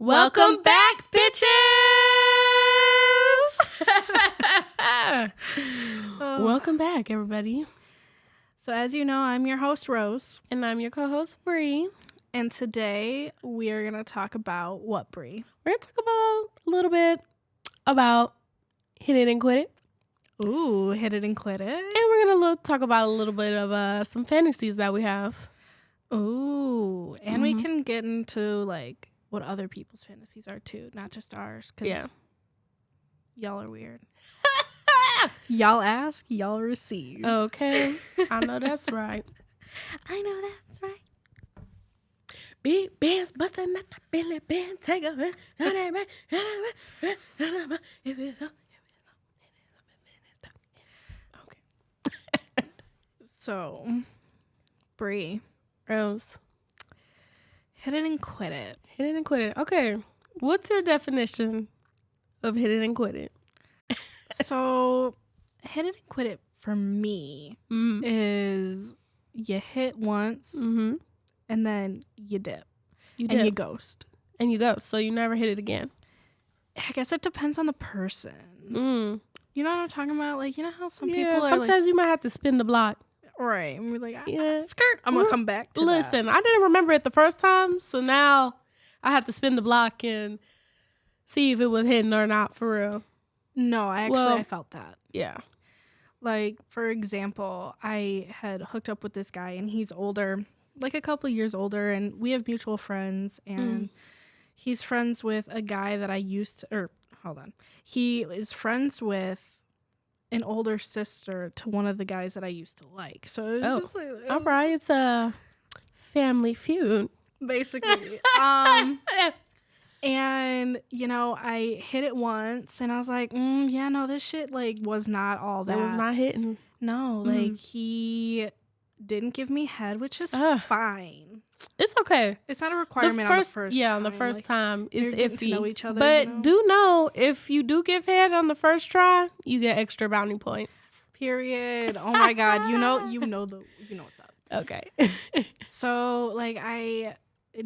Welcome back, bitches! Welcome back, everybody. So as you know, I'm your host, Rose. And I'm your co-host, Bree. And today we are going to talk about what, Bree? We're going to talk about a little bit about Hit It and Quit It. Ooh, hit it and quit it. And we're going to talk about a little bit of some fantasies that we have. Ooh, and we can get into, like, what other people's fantasies are, too. Not just ours, because y'all are weird. Y'all ask, y'all receive. Okay. I know that's right. I know that's right. Big bands busting at the Billy Band. Take a minute. Okay. So, Bree. Rose. Hit it and quit it. Hit it and quit it. Okay. What's your definition of hit it and quit it? So, hit it and quit it for me is you hit once and then you dip. And you ghost. And you ghost. So you never hit it again. I guess it depends on the person. You know what I'm talking about? Like, you know how some people are sometimes you might have to spin the block. Right. And we're like, skirt. I'm going to come back to Listen, I didn't remember it the first time. So now I have to spin the block and see if it was hidden or not for real. No, I felt that. Yeah. Like, for example, I had hooked up with this guy and he's older, like a couple years older, and we have mutual friends, and he's friends with a guy that he is friends with an older sister to one of the guys that I used to like. So it was just like, all right, it's a family feud, basically. And, you know, I hit it once and I was like, this shit, like, was not all that. It was not hitting. No, like, he didn't give me head, which is fine. It's okay. It's not a requirement on the first time. Yeah, on the first time, it's iffy. To know each other, but do know, if you do give head on the first try, you get extra bounty points. Period. Oh my God. You know what's up. Okay. So, like, I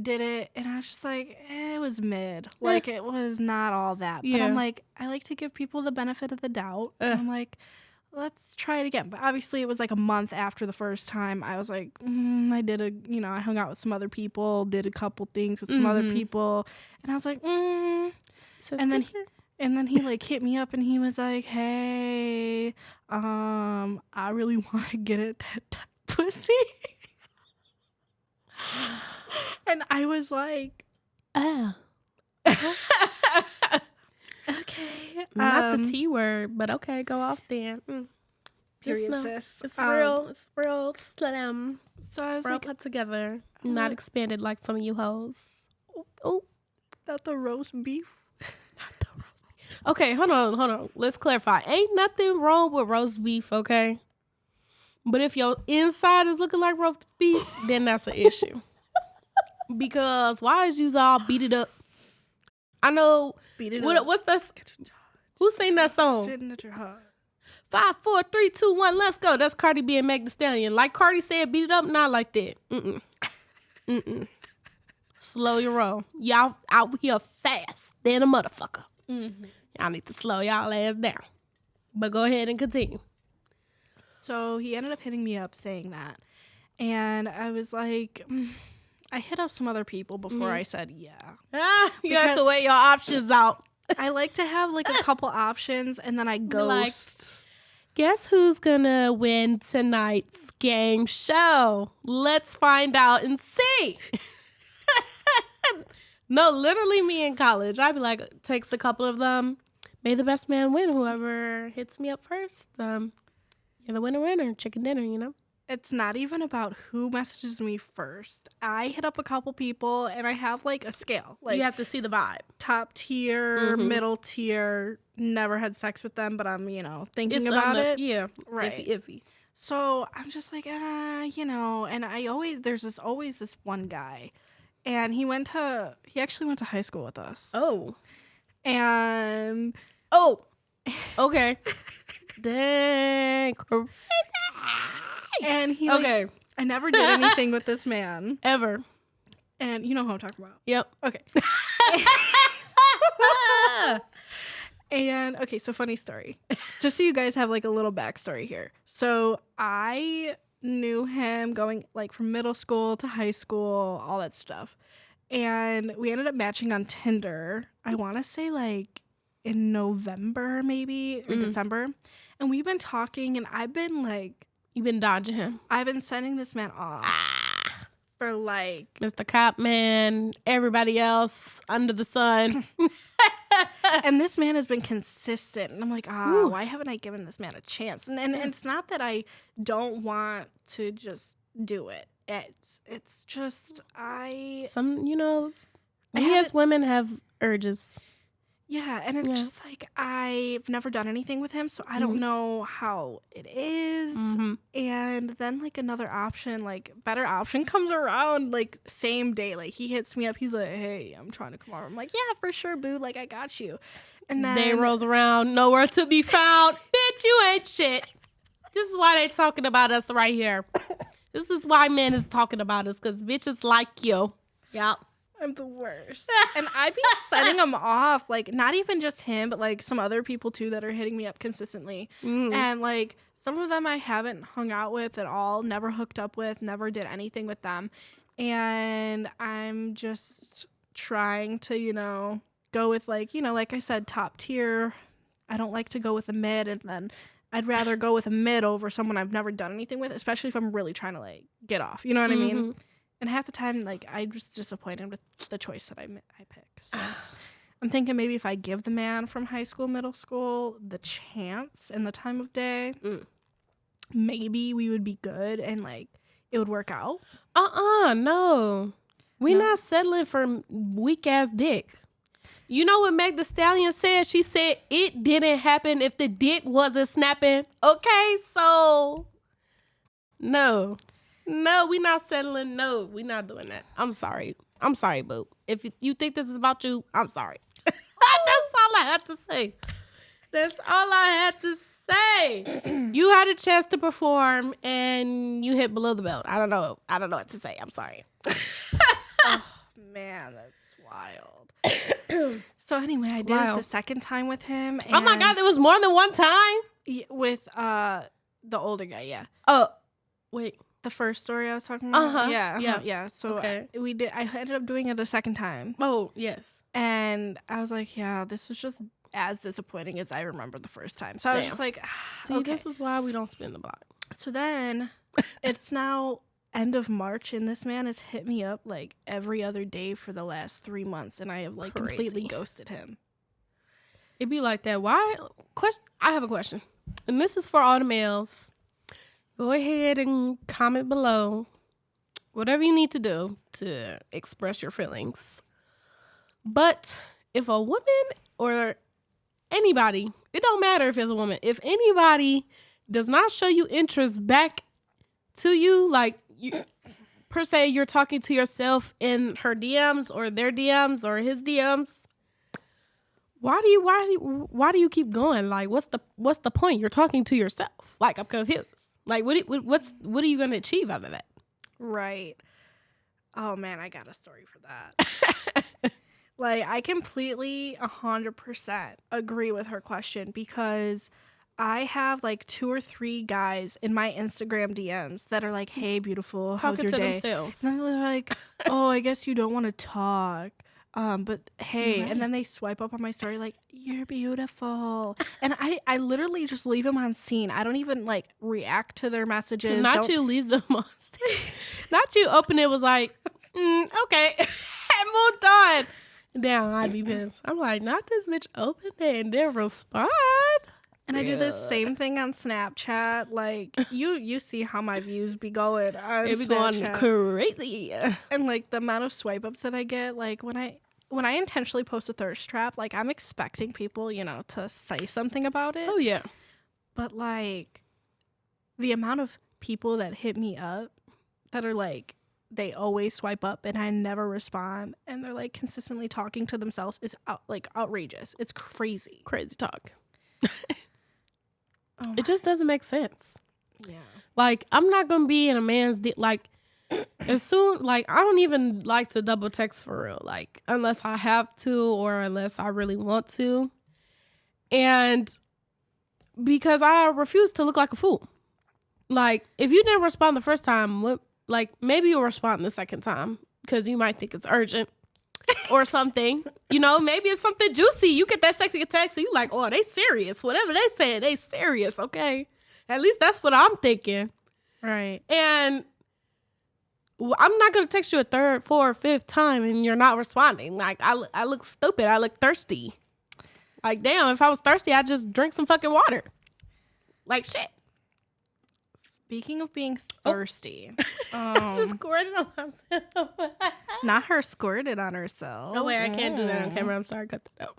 did it and I was just like, it was mid. Like, it was not all that. But I'm like, I like to give people the benefit of the doubt. And I'm like, let's try it again. But obviously it was like a month after the first time. I was like, I hung out with some other people, did a couple things with some other people. And I was like, and then he like hit me up and he was like, hey, I really want to get at that pussy. And I was like, oh. Okay. Not the T word, but okay, go off then. Period, sis. It's real slim. So I was real like, put together. Not expanded like some of you hoes. Oh, not the roast beef. Not the roast beef. Okay, hold on. Let's clarify. Ain't nothing wrong with roast beef, okay? But if your inside is looking like roast beef, then that's an issue. Because why is you all beat it up? I know. Beat it up. What's that? Who sang that song? 5, 4, 3, 2, 1, let's go. That's Cardi B and Meg Thee Stallion. Like Cardi said, beat it up, not like that. Slow your roll. Y'all out here fast than a motherfucker. Y'all need to slow y'all ass down. But go ahead and continue. So he ended up hitting me up saying that. And I was like, I hit up some other people before I said you have to weigh your options out. I like to have like a couple options and then I ghost. Like, guess who's gonna win tonight's game show? Let's find out and see. No, literally me in college. I'd be like, takes a couple of them. May the best man win. Whoever hits me up first. You're the winner. Chicken dinner, you know? It's not even about who messages me first. I hit up a couple people and I have like a scale. Like, you have to see the vibe. Top tier, middle tier, never had sex with them, but I'm, thinking about it. Yeah. Right. Iffy. So I'm just like, and there's always this one guy. And he actually went to high school with us. Oh. And. Oh. Okay. Dang. And he, okay. I never did anything with this man. Ever. And you know who I'm talking about. Yep. Okay. And okay, so funny story. Just so you guys have like a little backstory here. So I knew him going like from middle school to high school, all that stuff. And we ended up matching on Tinder. I want to say like in November maybe or December. And we've been talking and I've been like, you've been dodging him. I've been sending this man off for like Mr. Cop Man, everybody else under the sun. And this man has been consistent. And I'm like, why haven't I given this man a chance? And it's not that I don't want to just do it. It's just we as women have urges. Yeah, and it's just like I've never done anything with him, so I don't know how it is. Mm-hmm. And then like another option, like better option comes around like same day. Like he hits me up, he's like, "Hey, I'm trying to come over." I'm like, "Yeah, for sure, boo. Like I got you." And then day rolls around, nowhere to be found. Bitch, you ain't shit. This is why they talking about us right here. This is why men is talking about us, because bitches like you. Yep. I'm the worst. And I'd be setting them off, like not even just him, but like some other people too that are hitting me up consistently. And like some of them I haven't hung out with at all, never hooked up with, never did anything with them. And I'm just trying to, go with like, like I said, top tier. I don't like to go with a mid, and then I'd rather go with a mid over someone I've never done anything with, especially if I'm really trying to like get off. You know what I mean? And half the time, like, I'm just disappointed with the choice that I pick. So I'm thinking maybe if I give the man from high school, middle school, the chance and the time of day, maybe we would be good and, like, it would work out. No. We're not settling for weak-ass dick. You know what Meg Thee Stallion said? She said it didn't happen if the dick wasn't snapping. Okay, so no. No, we not settling. No, we not doing that. I'm sorry, boo. If you think this is about you, I'm sorry. That's all I have to say. That's all I had to say. You had a chance to perform and you hit below the belt. I don't know what to say. I'm sorry. Oh, man, that's wild. So anyway, I did it the second time with him. And oh my God, there was more than one time? With the older guy, yeah. Oh, wait. The first story I was talking about? Yeah. So I ended up doing it a second time. Oh, yes. And I was like, yeah, this was just as disappointing as I remember the first time. So I was just like, see, okay. This is why we don't spin the block. So then it's now end of March, and this man has hit me up like every other day for the last 3 months, and I have like completely ghosted him. It'd be like that. Why? I have a question. And this is for all the males. Go ahead and comment below whatever you need to do to express your feelings. But if a woman or anybody, it don't matter if it's a woman, if anybody does not show you interest back to you, like you, per se, you're talking to yourself in her DMs or their DMs or his DMs, why do you keep going? Like, what's the point? You're talking to yourself. Like, I'm confused. Like, what are you going to achieve out of that? Right. Oh, man, I got a story for that. Like, I completely 100% agree with her question, because I have, like, 2 or 3 guys in my Instagram DMs that are like, hey, beautiful, how's your day? Talking to themselves. And they're like, oh, I guess you don't want to talk. But hey, right. And then they swipe up on my story like, you're beautiful. And I literally just leave them on scene. I don't even like react to their messages. Not you leave them on scene. Not you open it was like, okay. I moved on. Damn, I'd be pissed. I'm like, not this bitch open it and then respond. And I do the same thing on Snapchat. Like, you see how my views be going on it be Snapchat. Going crazy. And, like, the amount of swipe ups that I get, like, when I intentionally post a thirst trap, like, I'm expecting people, to say something about it. Oh, yeah. But, like, the amount of people that hit me up that are, like, they always swipe up and I never respond, and they're, like, consistently talking to themselves is, outrageous. It's crazy. Crazy talk. It just doesn't make sense. Yeah. Like, I'm not going to be in a man's like, as soon, like, I don't even like to double text for real, like, unless I have to or unless I really want to. And because I refuse to look like a fool. Like, if you didn't respond the first time, like, maybe you'll respond the second time because you might think it's urgent or something. You know, maybe it's something juicy. You get that sexy text and you like, oh, they serious. Whatever they say, they serious, okay? At least that's what I'm thinking. Right. And I'm not going to text you a third, fourth, fifth time and you're not responding. Like, I look stupid. I look thirsty. Like, damn, if I was thirsty, I'd just drink some fucking water. Like, shit. Speaking of being thirsty. Just squirted on myself. Not her squirted on herself. Oh, wait, I can't do that on camera. I'm sorry. Cut that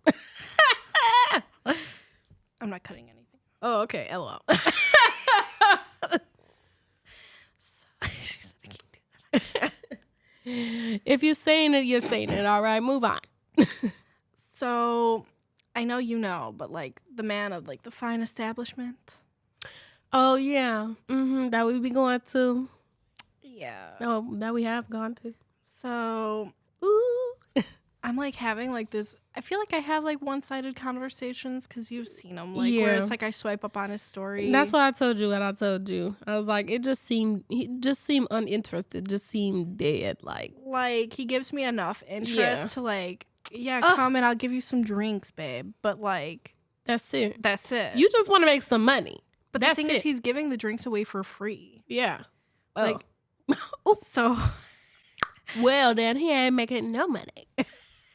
out. I'm not cutting anything. Oh, okay. LOL. If you're saying it, you're saying it. All right, move on. So, I know you know, but like the man of like the fine establishment. Oh, yeah. That we be going to. Yeah. Oh, that we have gone to. So, Ooh. I'm like having like this. I feel like I have like one-sided conversations because you've seen them, like where it's like I swipe up on his story. That's why I told you what I told you. I was like, he just seemed uninterested, just seemed dead. Like he gives me enough interest to like, come and I'll give you some drinks, babe. But like, that's it. That's it. You just want to make some money. But the thing is, he's giving the drinks away for free. Yeah. Like, so. Well, then he ain't making no money.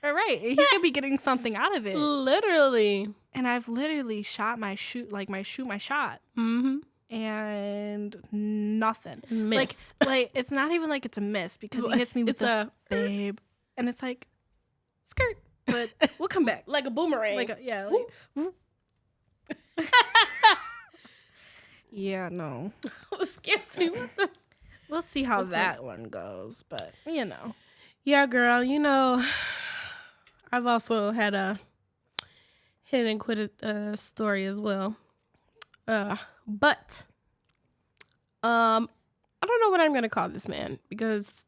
All right. He could be getting something out of it. Literally. And I've literally shot my shot. Mm-hmm. And nothing. Miss. Like it's not even like it's a miss because he hits me with babe. And it's like, skirt. But we'll come back. Like a boomerang. Yeah, no. Excuse me. We'll see how that one goes, but you know. Yeah, girl, you know, I've also had a hit and quit story as well. But I don't know what I'm going to call this man because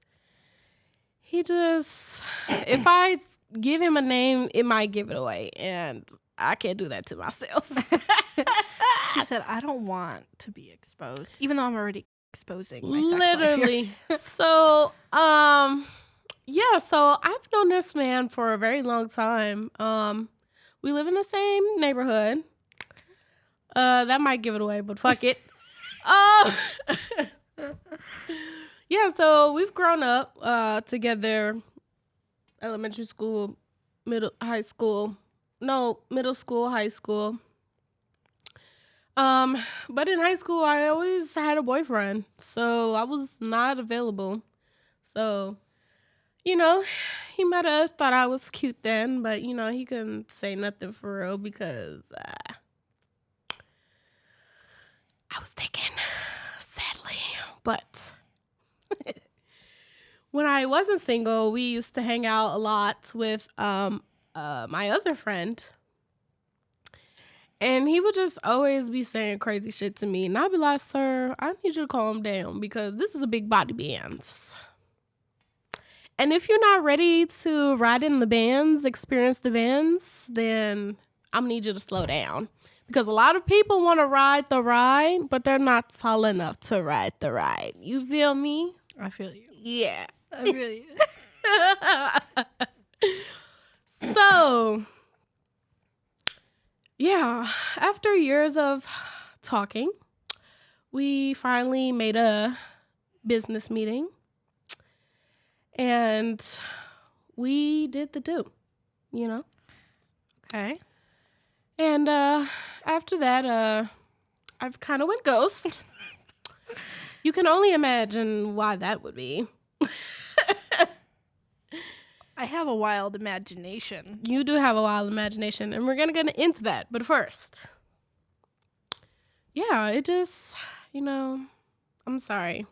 he just, if I give him a name, it might give it away. And I can't do that to myself. She said, I don't want to be exposed, even though I'm already exposing my sex Literally. So, yeah, so I've known this man for a very long time. We live in the same neighborhood. That might give it away, but fuck it. Yeah, so we've grown up together, elementary school, middle school, high school. But in high school, I always had a boyfriend, so I was not available. So, you know, he might have thought I was cute then, but, you know, he couldn't say nothing for real because I was taken, sadly. But when I wasn't single, we used to hang out a lot with my other friend. And he would just always be saying crazy shit to me. And I'd be like, sir, I need you to calm down because this is a big body bands. And if you're not ready to ride in the bands, experience the bands, then I'm going to need you to slow down. Because a lot of people want to ride the ride, but they're not tall enough to ride the ride. You feel me? I feel you. Yeah. I feel you. So, yeah, after years of talking, we finally made a business meeting. And we did the do, you know? Okay. And after that, I've kind of went ghost. You can only imagine why that would be. I have a wild imagination. You do have a wild imagination, and we're going to get into that. But first, yeah, it just, you know, I'm sorry.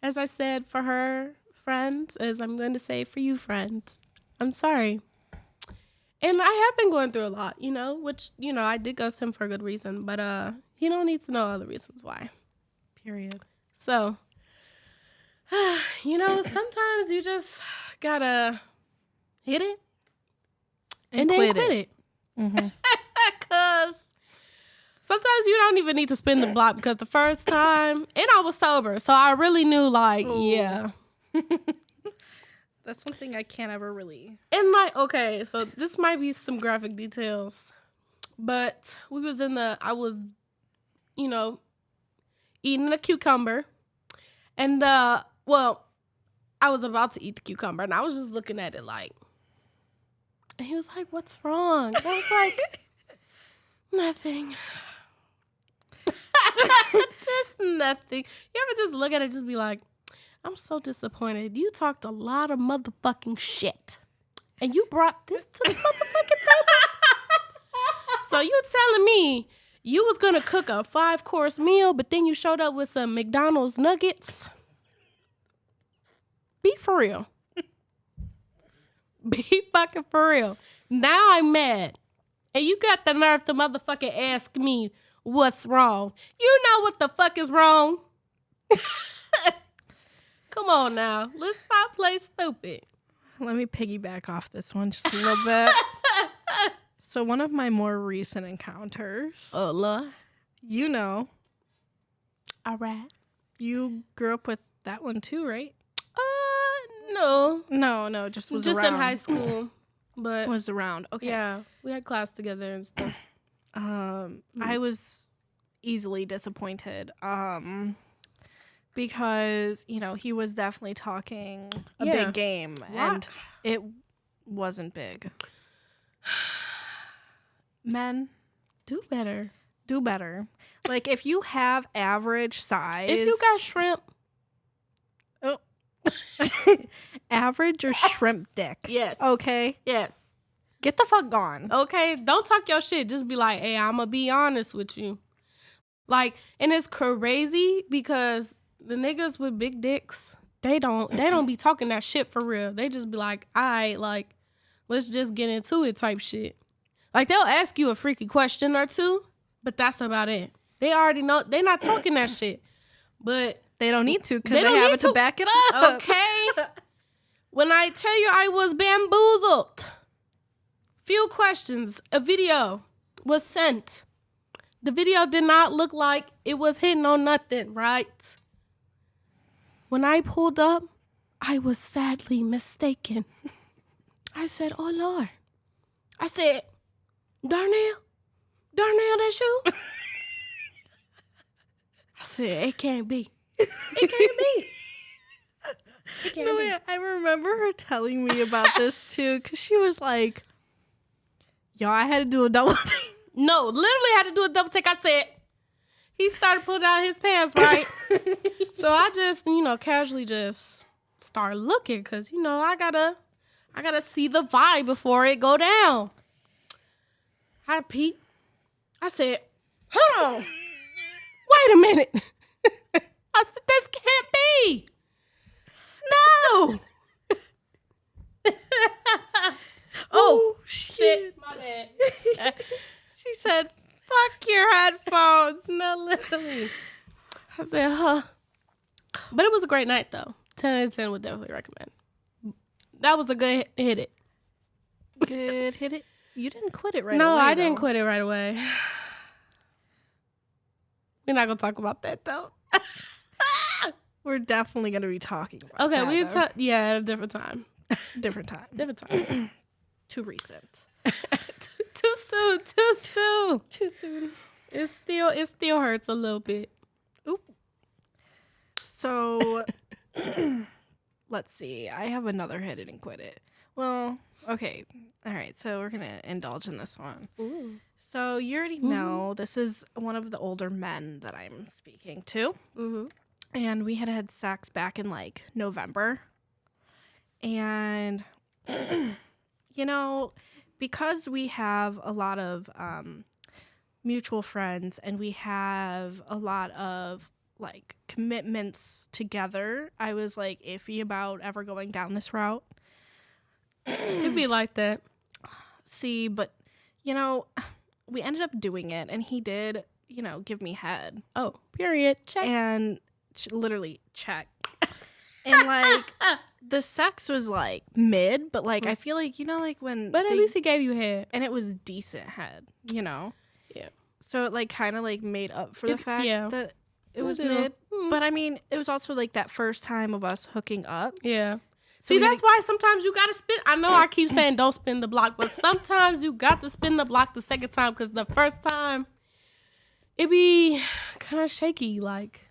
As I said for her, friend, as I'm going to say for you, friend, I'm sorry. And I have been going through a lot, you know, which, you know, I did ghost him for a good reason, but he don't need to know all the reasons why. Period. So, You know, sometimes you just gotta hit it and then quit it. Mm-hmm. Because sometimes you don't even need to spin the block, because the first time, and I was sober, so I really knew, like, yeah. That's something I can't ever really. And, like, okay, so this might be some graphic details, but I was, you know, eating a cucumber, and, well, I was about to eat the cucumber, and I was just looking at it like, and he was like, what's wrong? And I was like, nothing. Just nothing. You ever just look at it and just be like, I'm so disappointed. You talked a lot of motherfucking shit, and you brought this to the motherfucking table? So you telling me you was going to cook a 5-course meal, but then you showed up with some McDonald's nuggets? Be for real. Be fucking for real. Now I'm mad. And you got the nerve to motherfucking ask me what's wrong. You know what the fuck is wrong. Come on now. Let's not play stupid. Let me piggyback off this one just a little bit. So one of my more recent encounters. Oh, Lord. You know. All right. You grew up with that one too, right? No. No, just was just around. in high school. But was around. Okay. Yeah, we had class together and stuff. I was easily disappointed. Because, you know, he was definitely talking a big game. And it wasn't big. Men, do better. Do better. Like, if you have average size. If you got shrimp. Oh. Average or shrimp dick. Yes. Okay. Yes. Get the fuck gone. Okay. Don't talk your shit. Just be like, hey, I'm going to be honest with you. Like, and it's crazy because the niggas with big dicks, they don't be talking that shit for real. They just be like, all right, like, let's just get into it type shit. Like, they'll ask you a freaky question or two, but that's about it. They already know. They're not talking that shit. But they don't need to because they have it to back it up. Okay. When I tell you I was bamboozled, few questions, a video was sent. The video did not look like it was hitting on nothing, right? When I pulled up, I was sadly mistaken. I said, oh, Lord. I said, Darnell, that's you? I said, it can't be. It can't be. It can't be. I remember her telling me about this, too, because she was like, yo, I had to do a double take. No, literally had to do a double take. I said, he started pulling out his pants, right? So I just, casually just started looking because, I gotta see the vibe before it go down. I peeped. I said, hold on. Wait a minute. I said, this can't be. No. Oh, shit. My bad. She said, fuck your headphones. No, literally. I said, huh. But it was a great night, though. 10 out of 10 would definitely recommend. That was a good hit it. Good hit it. You didn't quit it right away. No, I though. didn't quit it right away. We're not going to talk about that, though. We're definitely going to be talking about that. Okay, at a different time. Different time. Different time. Too recent. Too soon. It still hurts a little bit. Oop. So, let's see. I have another hit it and quit it. Well, okay. All right. So we're going to indulge in this one. Ooh. So you already know this is one of the older men that I'm speaking to. Mm-hmm. And we had sex back in November. And, because we have a lot of mutual friends and we have a lot of commitments together, I was iffy about ever going down this route. It'd be like that. See, but we ended up doing it, and he did, give me head. Oh, period. Check. And literally check. And like the sex was like mid, but like I feel like, you know, like when But at least he gave you head. And it was decent head, you know? Yeah. So it like kind of like made up for the fact that it was did. mid. But I mean, it was also like that first time of us hooking up. Yeah. So see, that's why sometimes you gotta spin. I know I keep saying don't spin the block, but sometimes you got to spin the block the second time because the first time it be kind of shaky. Like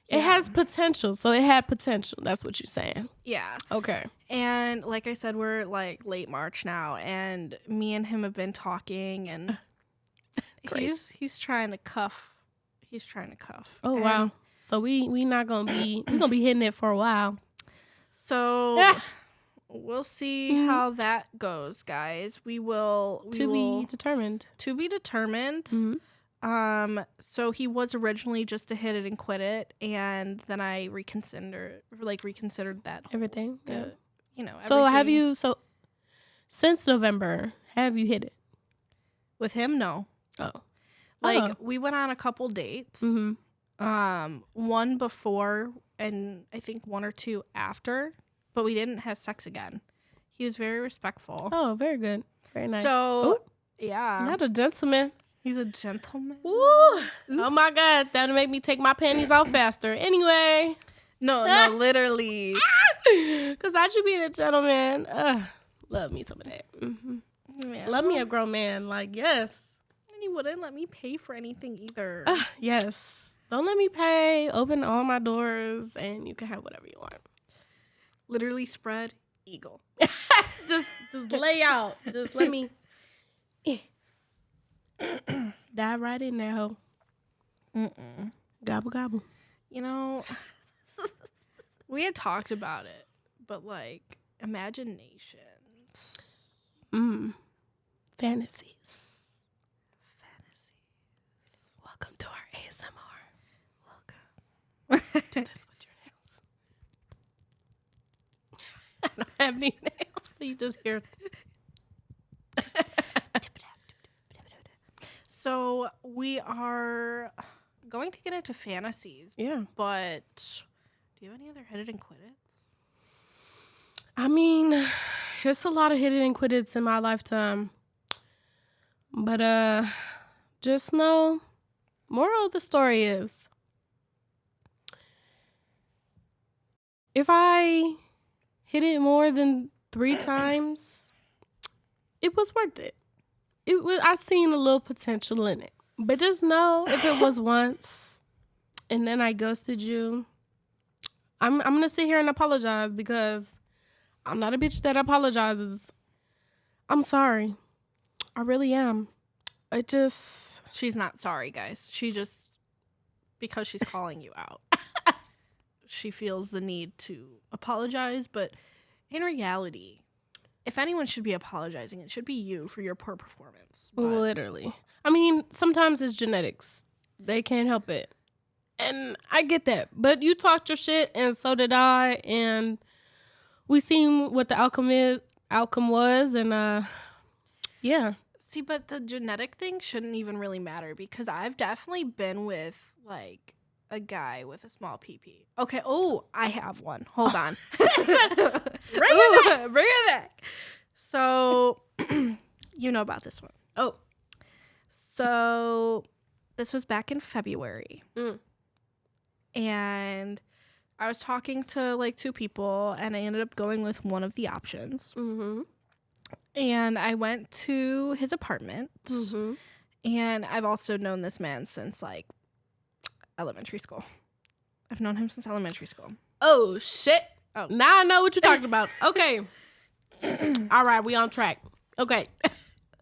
it has potential, so it had potential. That's what you're saying. Yeah. Okay. And like I said, we're like late March now, and me and him have been talking, and he's trying to cuff. He's trying to cuff. Oh wow. So we not gonna be hitting it for a while. So we'll see how that goes, guys. We will be determined. To be determined. Mm-hmm. So he was originally just to hit it and quit it, and then I reconsidered that everything. You know. So have you? So since November, have you hit it with him? No. Oh, like we went on a couple dates. Mm-hmm. One before and I think one or two after, but we didn't have sex again. He was very respectful. Oh, very good. Very nice. So, yeah. Not a gentleman. He's a gentleman. Ooh. Oh my God. That'll make me take my panties off faster. Anyway. No, literally. Because that should be a gentleman. Love me some of that. Mm-hmm. Yeah. Love me a grown man. Like, yes. And he wouldn't let me pay for anything either. Yes. Don't let me pay. Open all my doors and you can have whatever you want. Literally spread eagle. just lay out. Just let me dive right in there, ho. Gobble, gobble. You know, we had talked about it, but like imaginations. Fantasies. Welcome to our ASMR. Welcome. Do this with your nails. I don't have any nails, so you just hear. So we are going to get into fantasies. Yeah. But do you have any other hit it and quit it? I mean, it's a lot of hit it and quit it in my lifetime. But just know, moral of the story is, if I hit it more than 3 times, it was worth it. I seen a little potential in it. But just know, if it was once and then I ghosted you, I'm going to sit here and apologize because I'm not a bitch that apologizes. I'm sorry. I really am. She's not sorry, guys. She just, because she's calling you out, she feels the need to apologize. But in reality, if anyone should be apologizing, it should be you for your poor performance. But literally. I mean, sometimes it's genetics. They can't help it. And I get that. But you talked your shit, and so did I. And we seen what the outcome was. And, yeah. See, but the genetic thing shouldn't even really matter because I've definitely been with, like, a guy with a small pee-pee. Okay. Oh, I have one. Hold on. Bring it back. So, you know about this one. Oh. So, this was back in February. And I was talking to, like, 2 people, and I ended up going with one of the options. Mm-hmm. And I went to his apartment. Mm-hmm. And I've also known this man since, like, elementary school. I've known him since elementary school. Oh, shit. Oh. Now I know what you're talking about. Okay. All right, we on track. Okay.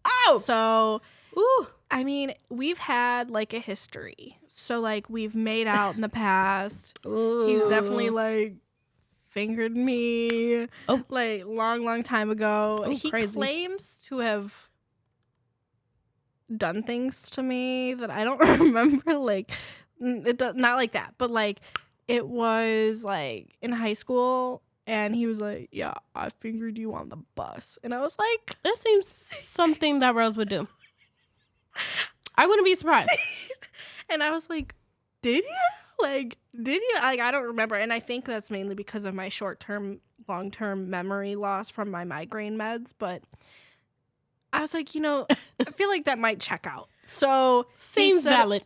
Oh! So, ooh. I mean, we've had, like, a history. So, like, we've made out in the past. Ooh. He's definitely, like, fingered me. Oh. Like, long time ago. Oh, he crazy. claims to have done things to me that I don't remember. Like, not like that. But, like, it was, like, in high school. And he was like, yeah, I fingered you on the bus. And I was like, that seems something that Rose would do. I wouldn't be surprised. And I was like, did you? Like, did you? Like, I don't remember. And I think that's mainly because of my short-term, long-term memory loss from my migraine meds. But I was like, I feel like that might check out. So seems valid.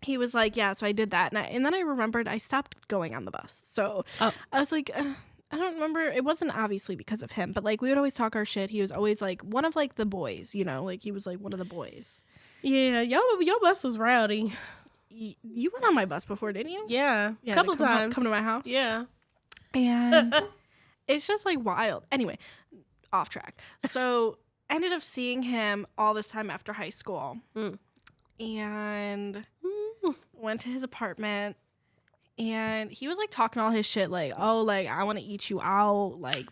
He was like, yeah, so I did that. And then I remembered I stopped going on the bus. So I was like, I don't remember. It wasn't obviously because of him, but like we would always talk our shit. He was always like one of like the boys, like he was like one of the boys. Yeah, your bus was rowdy. You went on my bus before, didn't you? Yeah, a couple times. Come to my house. Yeah. And it's just like wild. Anyway, off track. So I ended up seeing him all this time after high school. And went to his apartment, and he was like talking all his shit, like, oh, like I want to eat you out, like,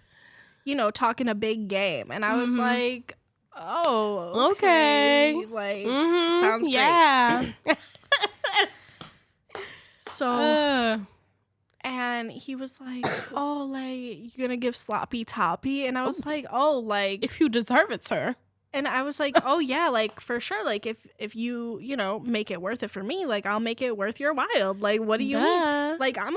talking a big game. And I was like, oh, okay. Like, sounds great. Yeah. So and he was like, oh, like, you're gonna give sloppy toppy? And I was like, oh, like, if you deserve it, sir. And I was like, oh, yeah, like, for sure. Like, if you, make it worth it for me, like, I'll make it worth your while. Like, what do you mean? Like, I'm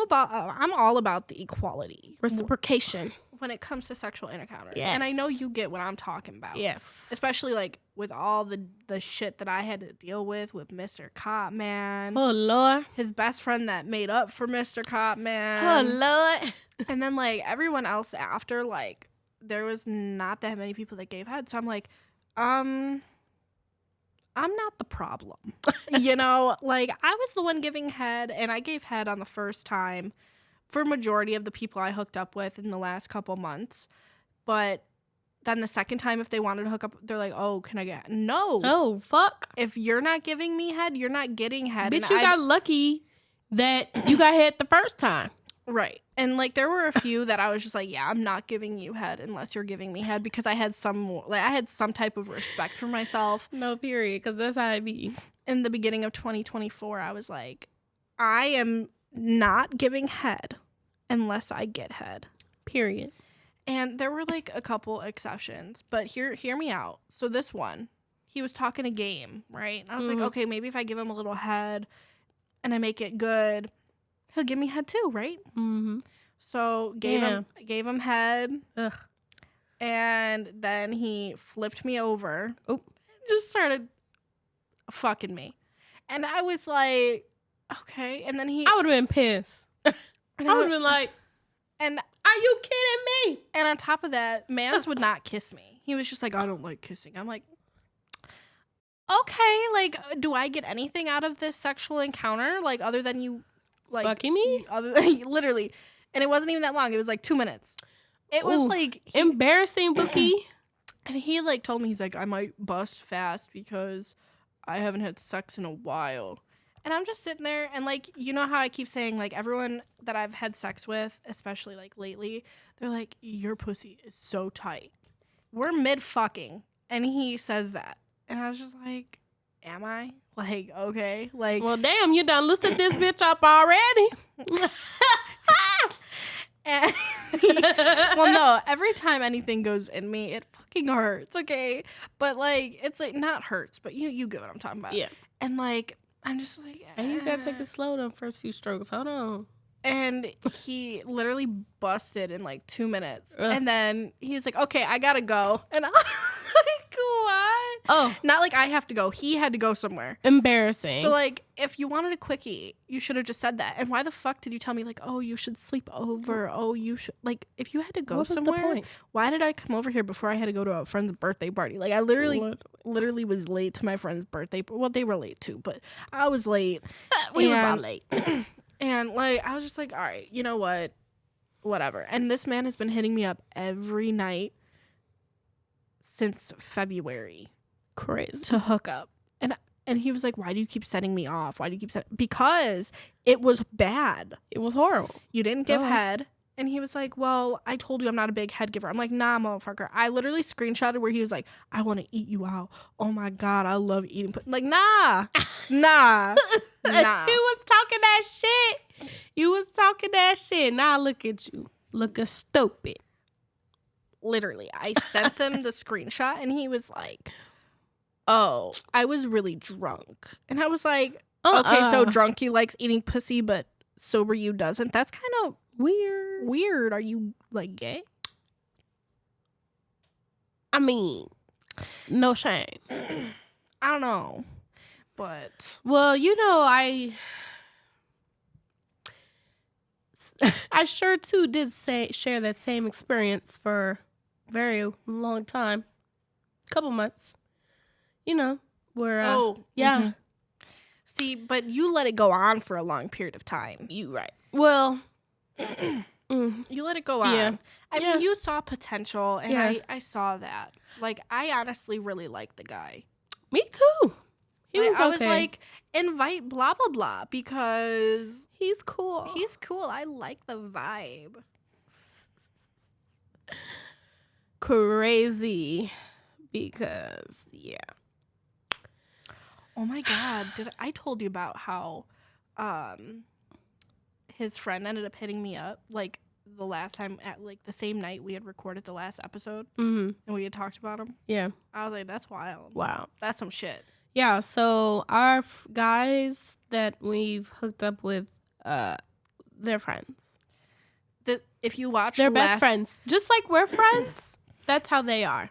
all about the equality. Reciprocation. When it comes to sexual encounters. Yes. And I know you get what I'm talking about. Yes. Especially, like, with all the shit that I had to deal with Mr. Copman. Oh, Lord. His best friend that made up for Mr. Copman. Oh, Lord. And then, like, everyone else after, like, there was not that many people that gave head. So I'm like, I'm not the problem. Like, I was the one giving head, and I gave head on the first time for majority of the people I hooked up with in the last couple months. But then the second time, if they wanted to hook up, they're like, oh, can I get... No. Oh, fuck. If you're not giving me head, you're not getting head. Bitch, you got lucky that you got head the first time. Right. And, like, there were a few that I was just like, yeah, I'm not giving you head unless you're giving me head, because I had some type of respect for myself. No, period, because that's how it be. In the beginning of 2024, I was like, I am not giving head unless I get head. Period. And there were, like, a couple exceptions, but hear me out. So this one, he was talking a game, right? And I was like, okay, maybe if I give him a little head and I make it good, he'll give me head too, right? Mm-hmm. So gave him head. Ugh. And then he flipped me over. Oh, and just started fucking me. And I was like, okay. And then I would have been pissed. I would have been like, and are you kidding me? And on top of that, Mans would not kiss me. He was just like, I don't like kissing. I'm like, okay, like, do I get anything out of this sexual encounter? Like, other than you, like, fucking me? Literally. And it wasn't even that long. It was like 2 minutes. It was like embarrassing, Bookie. And he like told me, he's like, I might bust fast because I haven't had sex in a while. And I'm just sitting there, and like, you know how I keep saying, like, everyone that I've had sex with, especially like lately, they're like, your pussy is so tight. We're mid fucking, and he says that, and I was just like, am I? Like, okay, like, well, damn, you done loosened this bitch up already. And well, no, every time anything goes in me, it fucking hurts, okay? But, like, it's, like, not hurts, but you get what I'm talking about. Yeah. And, like, I'm just like... And you gotta take it slow them first few strokes. Hold on. And he literally busted in, like, 2 minutes. Ugh. And then he was like, okay, I gotta go. And I was like, what? Oh. Not like I have to go. He had to go somewhere. Embarrassing. So, like, if you wanted a quickie, you should have just said that. And why the fuck did you tell me, like, oh, you should sleep over? Oh, you should... Like, if you had to go somewhere, why did I come over here before I had to go to a friend's birthday party? Like, I literally was late to my friend's birthday. Well, they were late, too, but I was late. We was all late. And, like, I was just like, all right, you know what? Whatever. And this man has been hitting me up every night since February. Crazy. To hook up. And he was like, why do you keep setting me off? Why do you keep setting... Because it was bad. It was horrible. You didn't give head. And he was like, well, I told you I'm not a big head giver. I'm like, nah, motherfucker. I literally screenshotted where he was like, I want to eat you out. Oh, my God. I love eating. Like, nah. Nah. He was talking that shit. You was talking that shit. Now look at you. Looking stupid. Literally. I sent them the screenshot, and he was like... Oh, I was really drunk. And I was like, Okay, so drunk you likes eating pussy, but sober you doesn't. That's kind of weird. Are you like gay? I mean, no shame. I don't know, but well, I sure too did share that same experience for a very long time, couple months. Where yeah. Mm-hmm. See, but you let it go on for a long period of time. You right. Well, you let it go on. Yeah. I mean, you saw potential, and I saw that. Like, I honestly really liked the guy. Me too. I was like, invite blah, blah, blah, because he's cool. He's cool. I like the vibe. Crazy. Because, yeah. Oh my God. I told you about how his friend ended up hitting me up, like, the last time at, like, the same night we had recorded the last episode, and we had talked about him? Yeah. I was like, that's wild. Wow. That's some shit. Yeah, so our guys that we've hooked up with, they're friends. If you watch they're best friends. Just like we're friends, that's how they are.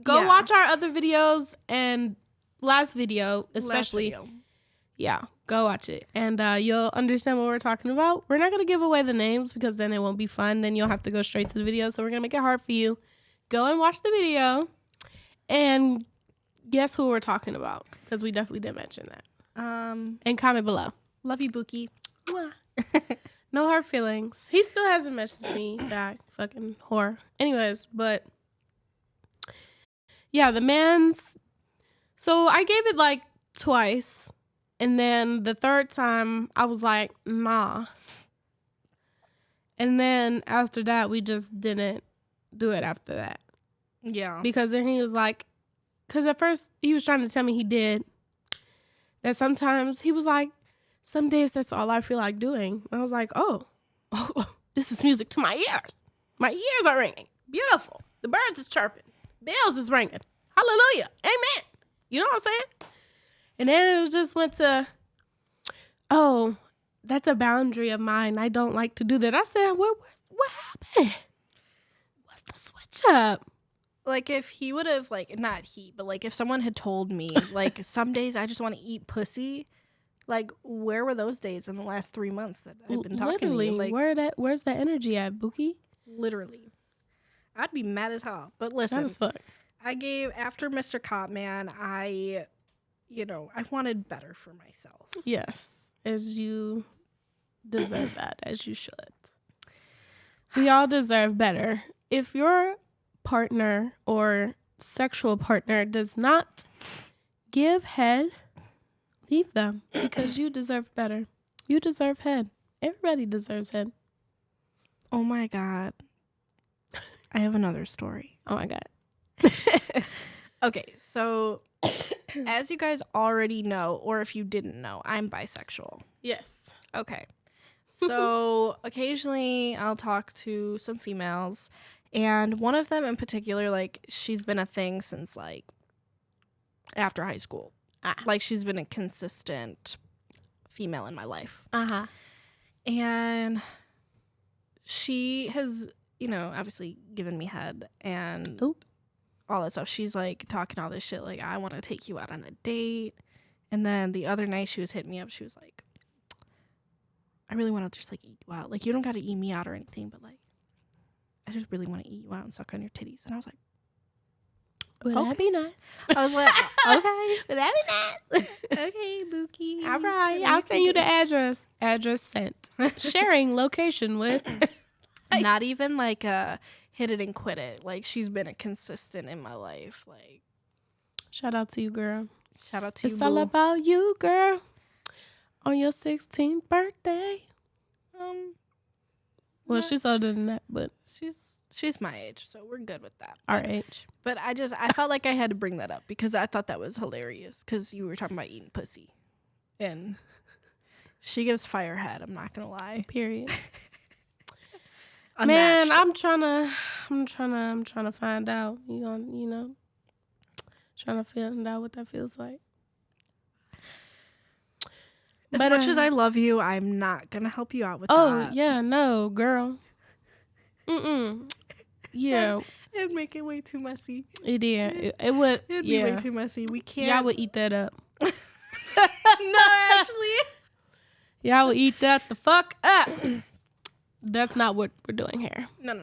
Go watch our other videos and last video, especially. Yeah, go watch it. And you'll understand what we're talking about. We're not going to give away the names because then it won't be fun. Then you'll have to go straight to the video. So we're going to make it hard for you. Go and watch the video and guess who we're talking about, because we definitely did mention that. And comment below. Love you, Buki. No hard feelings. He still hasn't messaged me back. Fucking whore. Anyways, but yeah, the man's. So I gave it like twice, and then the third time I was like, nah. And then after that, we just didn't do it after that. Yeah. Because then he was like, because at first he was trying to tell me he did. That sometimes he was like, some days that's all I feel like doing. I was like, oh, this is music to my ears. My ears are ringing. Beautiful. The birds is chirping. Bells is ringing. Hallelujah. Amen. You know what I'm saying? And then it just went to, oh, that's a boundary of mine. I don't like to do that. I said, what happened? What's the switch up? Like, if he would have, like, not he, but, like, if someone had told me, like, some days I just want to eat pussy, like, where were those days in the last 3 months that I've been talking to you? Like, where's that energy at, Buki? Literally. I'd be mad as hell. But listen, after Mr. Copman, I wanted better for myself. Yes, as you deserve that, as you should. We all deserve better. If your partner or sexual partner does not give head, leave them, because you deserve better. You deserve head. Everybody deserves head. Oh my God. I have another story. Oh my God. Okay, so as you guys already know, or if you didn't know, I'm bisexual. Yes. Okay. So occasionally I'll talk to some females, and one of them in particular, like, she's been a thing since, like, after high school. Like, she's been a consistent female in my life. Uh-huh. And she has, obviously given me head and all that stuff. She's, like, talking all this shit, like, I want to take you out on a date. And then the other night she was hitting me up. She was like, I really want to just, like, eat you out. Like, you don't got to eat me out or anything, but, like, I just really want to eat you out and suck on your titties. And I was like, would that be nice? I was like, okay. Would that be nice? Okay, Buki. All right. I'll send you the address. Address sent. Sharing location with. Not even like a hit it and quit it. Like, she's been a consistent in my life. Like, shout out to you, girl. Shout out to you, It's all about you, girl. On your 16th birthday. Well, she's older than that, but she's my age, so we're good with that. Our age. But I felt like I had to bring that up because I thought that was hilarious, because you were talking about eating pussy, and she gives firehead. I'm not gonna lie. Period. Unmatched. Man, I'm trying to find out. Trying to find out what that feels like. As much as I love you, I'm not gonna help you out with that. Oh yeah, no, girl. Yeah, it'd make it way too messy. It did. It would. It'd be way too messy. We can't. Y'all would eat that up. No, actually. Y'all would eat that the fuck up. That's not what we're doing here. No.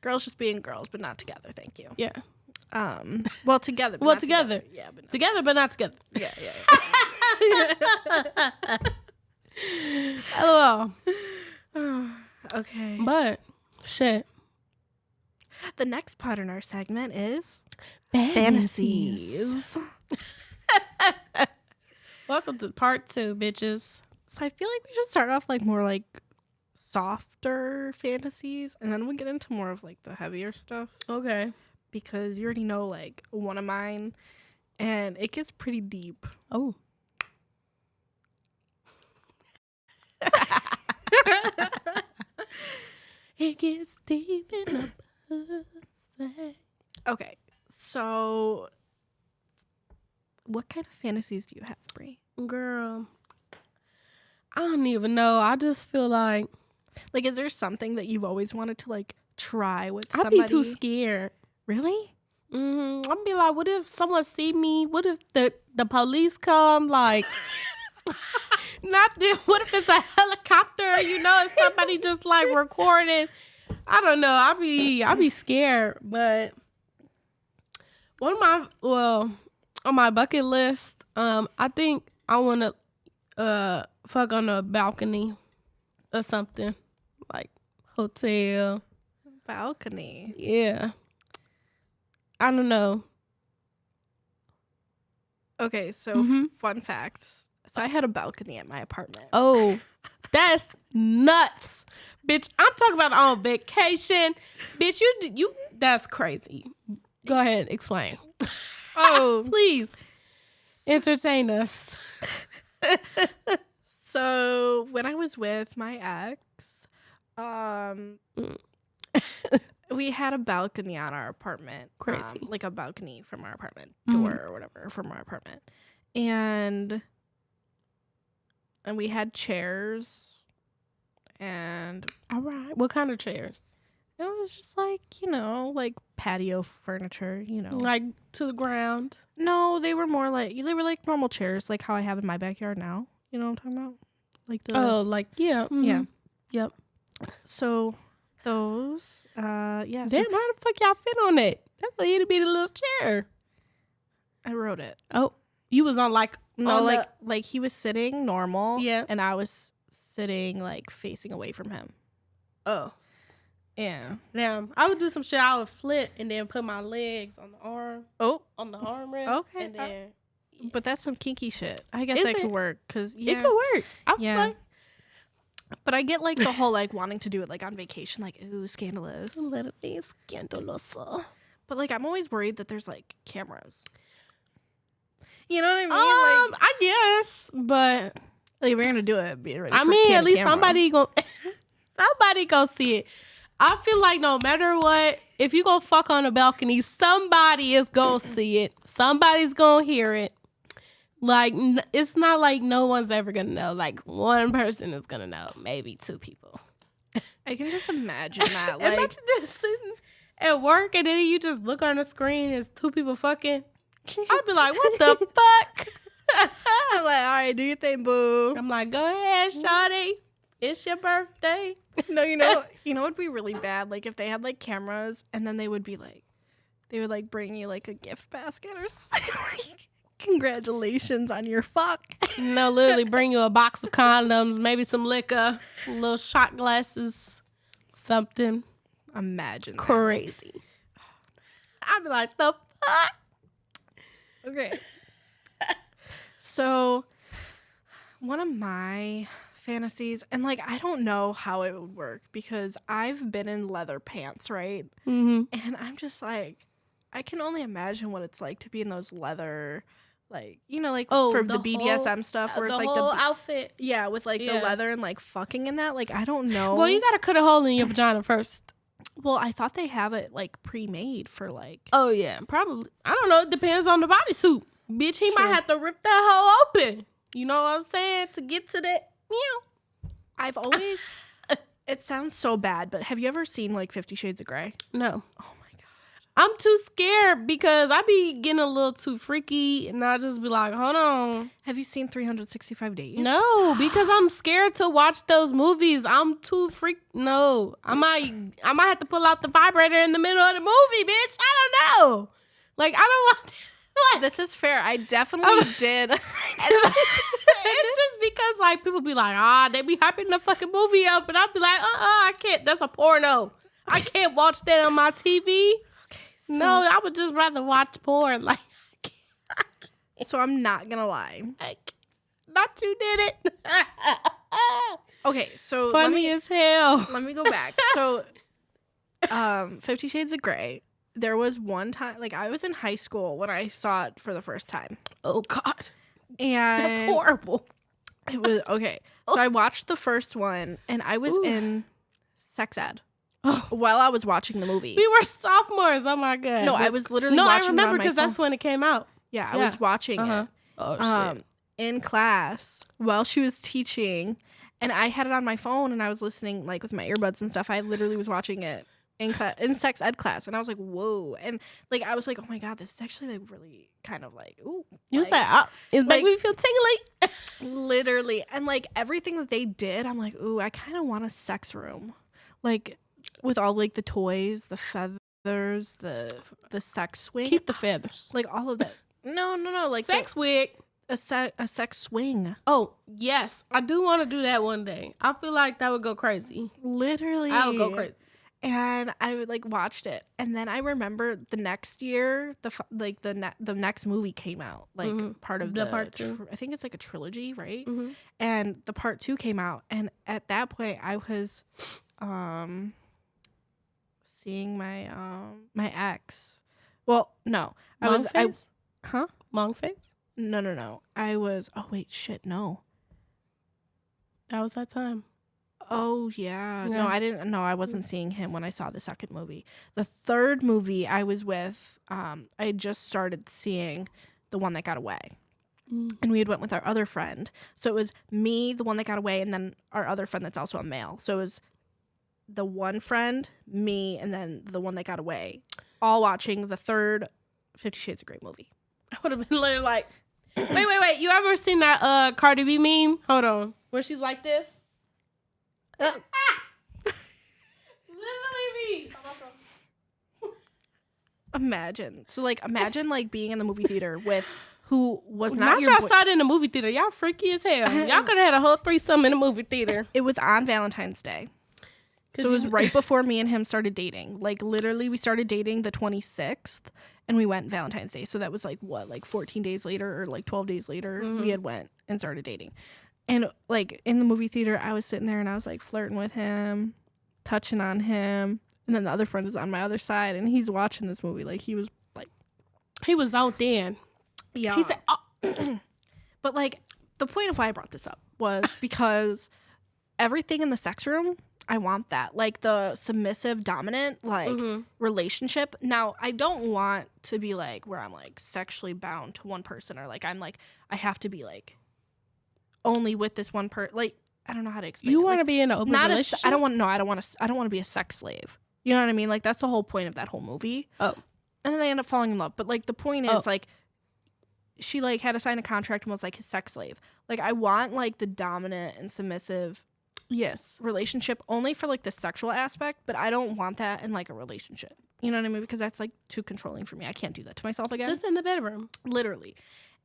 Girls just being girls, but not together. Thank you. Yeah. Well, together. But well, not together. Yeah, but together, but not together. Yeah. LOL. Okay. But shit. The next part in our segment is fantasies. Welcome to part 2, bitches. So I feel like we should start off like more like softer fantasies, and then we'll get into more of like the heavier stuff. Okay. Because you already know like one of mine, and it gets pretty deep. Oh. It gets deep in the pussy. Okay, so what kind of fantasies do you have, Brie? Girl, I don't even know. I just feel like is there something that you've always wanted to like try with somebody? I'd be too scared. Really? Mm-hmm. I'd be like, what if someone see me? What if the police come? Like, what if it's a helicopter? You know, and somebody just like recording. I don't know. I'd be scared. But on my bucket list, I think I want to fuck on a balcony or something, like hotel. Balcony. Yeah. I don't know. Okay, so fun fact. So I had a balcony at my apartment. Oh, that's nuts. Bitch, I'm talking about on vacation. Bitch, you that's crazy. Go ahead, explain. Oh, please. Entertain us. So when I was with my ex, we had a balcony on our apartment. Crazy. Like a balcony from our apartment door or whatever from our apartment. And we had chairs. And all right. What kind of chairs? It was just like, like patio furniture, Like to the ground? No, they were like normal chairs, like how I have in my backyard now. You know what I'm talking about? Like yeah. Mm-hmm. Yeah. Yep. So those, yeah. Damn, how the fuck y'all fit on it? That's a itty bitty little chair. I wrote it. Oh, you was on like like he was sitting normal. Yeah. And I was sitting like facing away from him. Oh. Yeah. Damn. I would do some shit. I would flip and then put my legs on the arm. Oh. On the armrest. Okay. And then, but that's some kinky shit. I guess that could work. Cause it could work. But I get like the whole like wanting to do it like on vacation, like ooh, scandalous. Literally scandaloso. But like I'm always worried that there's like cameras. You know what I mean? I guess, but like if we're gonna do it, be ready. I mean, at least somebody gonna see it. I feel like no matter what, if you gonna fuck on a balcony, somebody is gonna see it. Somebody's gonna hear it. Like it's not like no one's ever gonna know. Like one person is gonna know, maybe 2 people. I can just imagine that. Like imagine just sitting at work and then you just look on the screen, it's 2 people fucking. I'd be like, what the fuck? I'm like, all right, do your thing, boo. I'm like, go ahead, shawty. It's your birthday. No, it would be really bad. Like if they had like cameras and then they would bring you like a gift basket or something. Like, congratulations on your fuck. No, literally bring you a box of condoms, maybe some liquor, little shot glasses, something. Imagine crazy. I'd be like, the fuck? Okay. So, one of my fantasies, and like I don't know how it would work because I've been in leather pants, right? Mm-hmm. And I'm just like, I can only imagine what it's like to be in those leather, like for the BDSM stuff where it's like the outfit. Yeah, with like the leather and like fucking in that. Like I don't know. Well, you gotta cut a hole in your vagina first. Well, I thought they have it like pre-made for like. Oh yeah, probably. I don't know. It depends on the bodysuit. Bitch, he might have to rip that hole open. You know what I'm saying? To get to that, I've always. It sounds so bad, but have you ever seen like 50 Shades of Grey? No. Oh my god. I'm too scared because I be getting a little too freaky, and I just be like, hold on. Have you seen 365 Days? No, because I'm scared to watch those movies. I'm too No, I might have to pull out the vibrator in the middle of the movie, bitch. I don't know. Like, I don't want. This is fair. I definitely did. It's just because like people be like, they be hyping the fucking movie up, and I'll be like, I can't. That's a porno. I can't watch that on my TV. Okay, no, I would just rather watch porn. Like, I can't. So I'm not gonna lie. Not you did it. Okay, so funny as hell. Let me go back. So, 50 Shades of Grey. There was one time, like I was in high school when I saw it for the first time. Oh God, and that's horrible. It was okay. So I watched the first one, and I was in sex ed while I was watching the movie. We were sophomores. Oh my God. No, I was literally. No, watching I remember because that's when it came out. Yeah, I was watching it. Oh shit. In class while she was teaching, and I had it on my phone, and I was listening like with my earbuds and stuff. I literally was watching it in sex ed class, and I was like, whoa. And like I was like, oh my God, this is actually like really kind of like, ooh. You was like, it make me feel tingly. Literally. And like everything that they did, I'm like, ooh, I kind of want a sex room, like with all like the toys, the feathers, the sex swing. Keep the feathers, like all of that. No, like sex wig. A sex swing. Oh, yes. I do want to do that one day. I feel like that would go crazy. Literally. I would go crazy. And I would like watched it, and then I remember the next year, the next movie came out, like part of the part two. I think it's like a trilogy, right? Mm-hmm. And the part 2 came out, and at that point, I was, seeing my my ex. Well, no, Long face. No. I was. Oh wait, shit, no. That was that time. Oh, yeah. No, I didn't. No, I wasn't seeing him when I saw the second movie. The third movie I was with, I had just started seeing The One That Got Away. And we had went with our other friend. So it was me, the one that got away, and then our other friend that's also a male. So it was the one friend, me, and then the one that got away, all watching the third 50 Shades of Grey movie. I would have been literally like, wait. You ever seen that Cardi B meme? Hold on. Where she's like this? Literally me. Imagine like being in the movie theater with who was not your boy. I saw it in the movie theater. Y'all freaky as hell. Y'all could have had a whole threesome in the movie theater. It was on Valentine's Day. So it was right before me and him started dating. Like literally we started dating the 26th and we went Valentine's Day. So that was like what, like 14 days later or like 12 days later we had went and started dating. And like in the movie theater, I was sitting there and I was like flirting with him, touching on him. And then the other friend is on my other side and he's watching this movie. Like he was out then. Yeah. He said, oh. But like the point of why I brought this up was because everything in the sex room, I want that. Like the submissive, dominant, like relationship. Now, I don't want to be like where I'm like sexually bound to one person or like I'm like, I have to be like only with this one person. Like, I don't know how to explain. You it. want to like, be in an open relationship? I don't want to be a sex slave. You know what I mean? Like that's the whole point of that whole movie. Oh. And then they end up falling in love. But like the point is like she like had to sign a contract and was like his sex slave. Like I want like the dominant and submissive relationship only for like the sexual aspect, but I don't want that in like a relationship. You know what I mean? Because that's like too controlling for me. I can't do that to myself again. Just in the bedroom. Literally.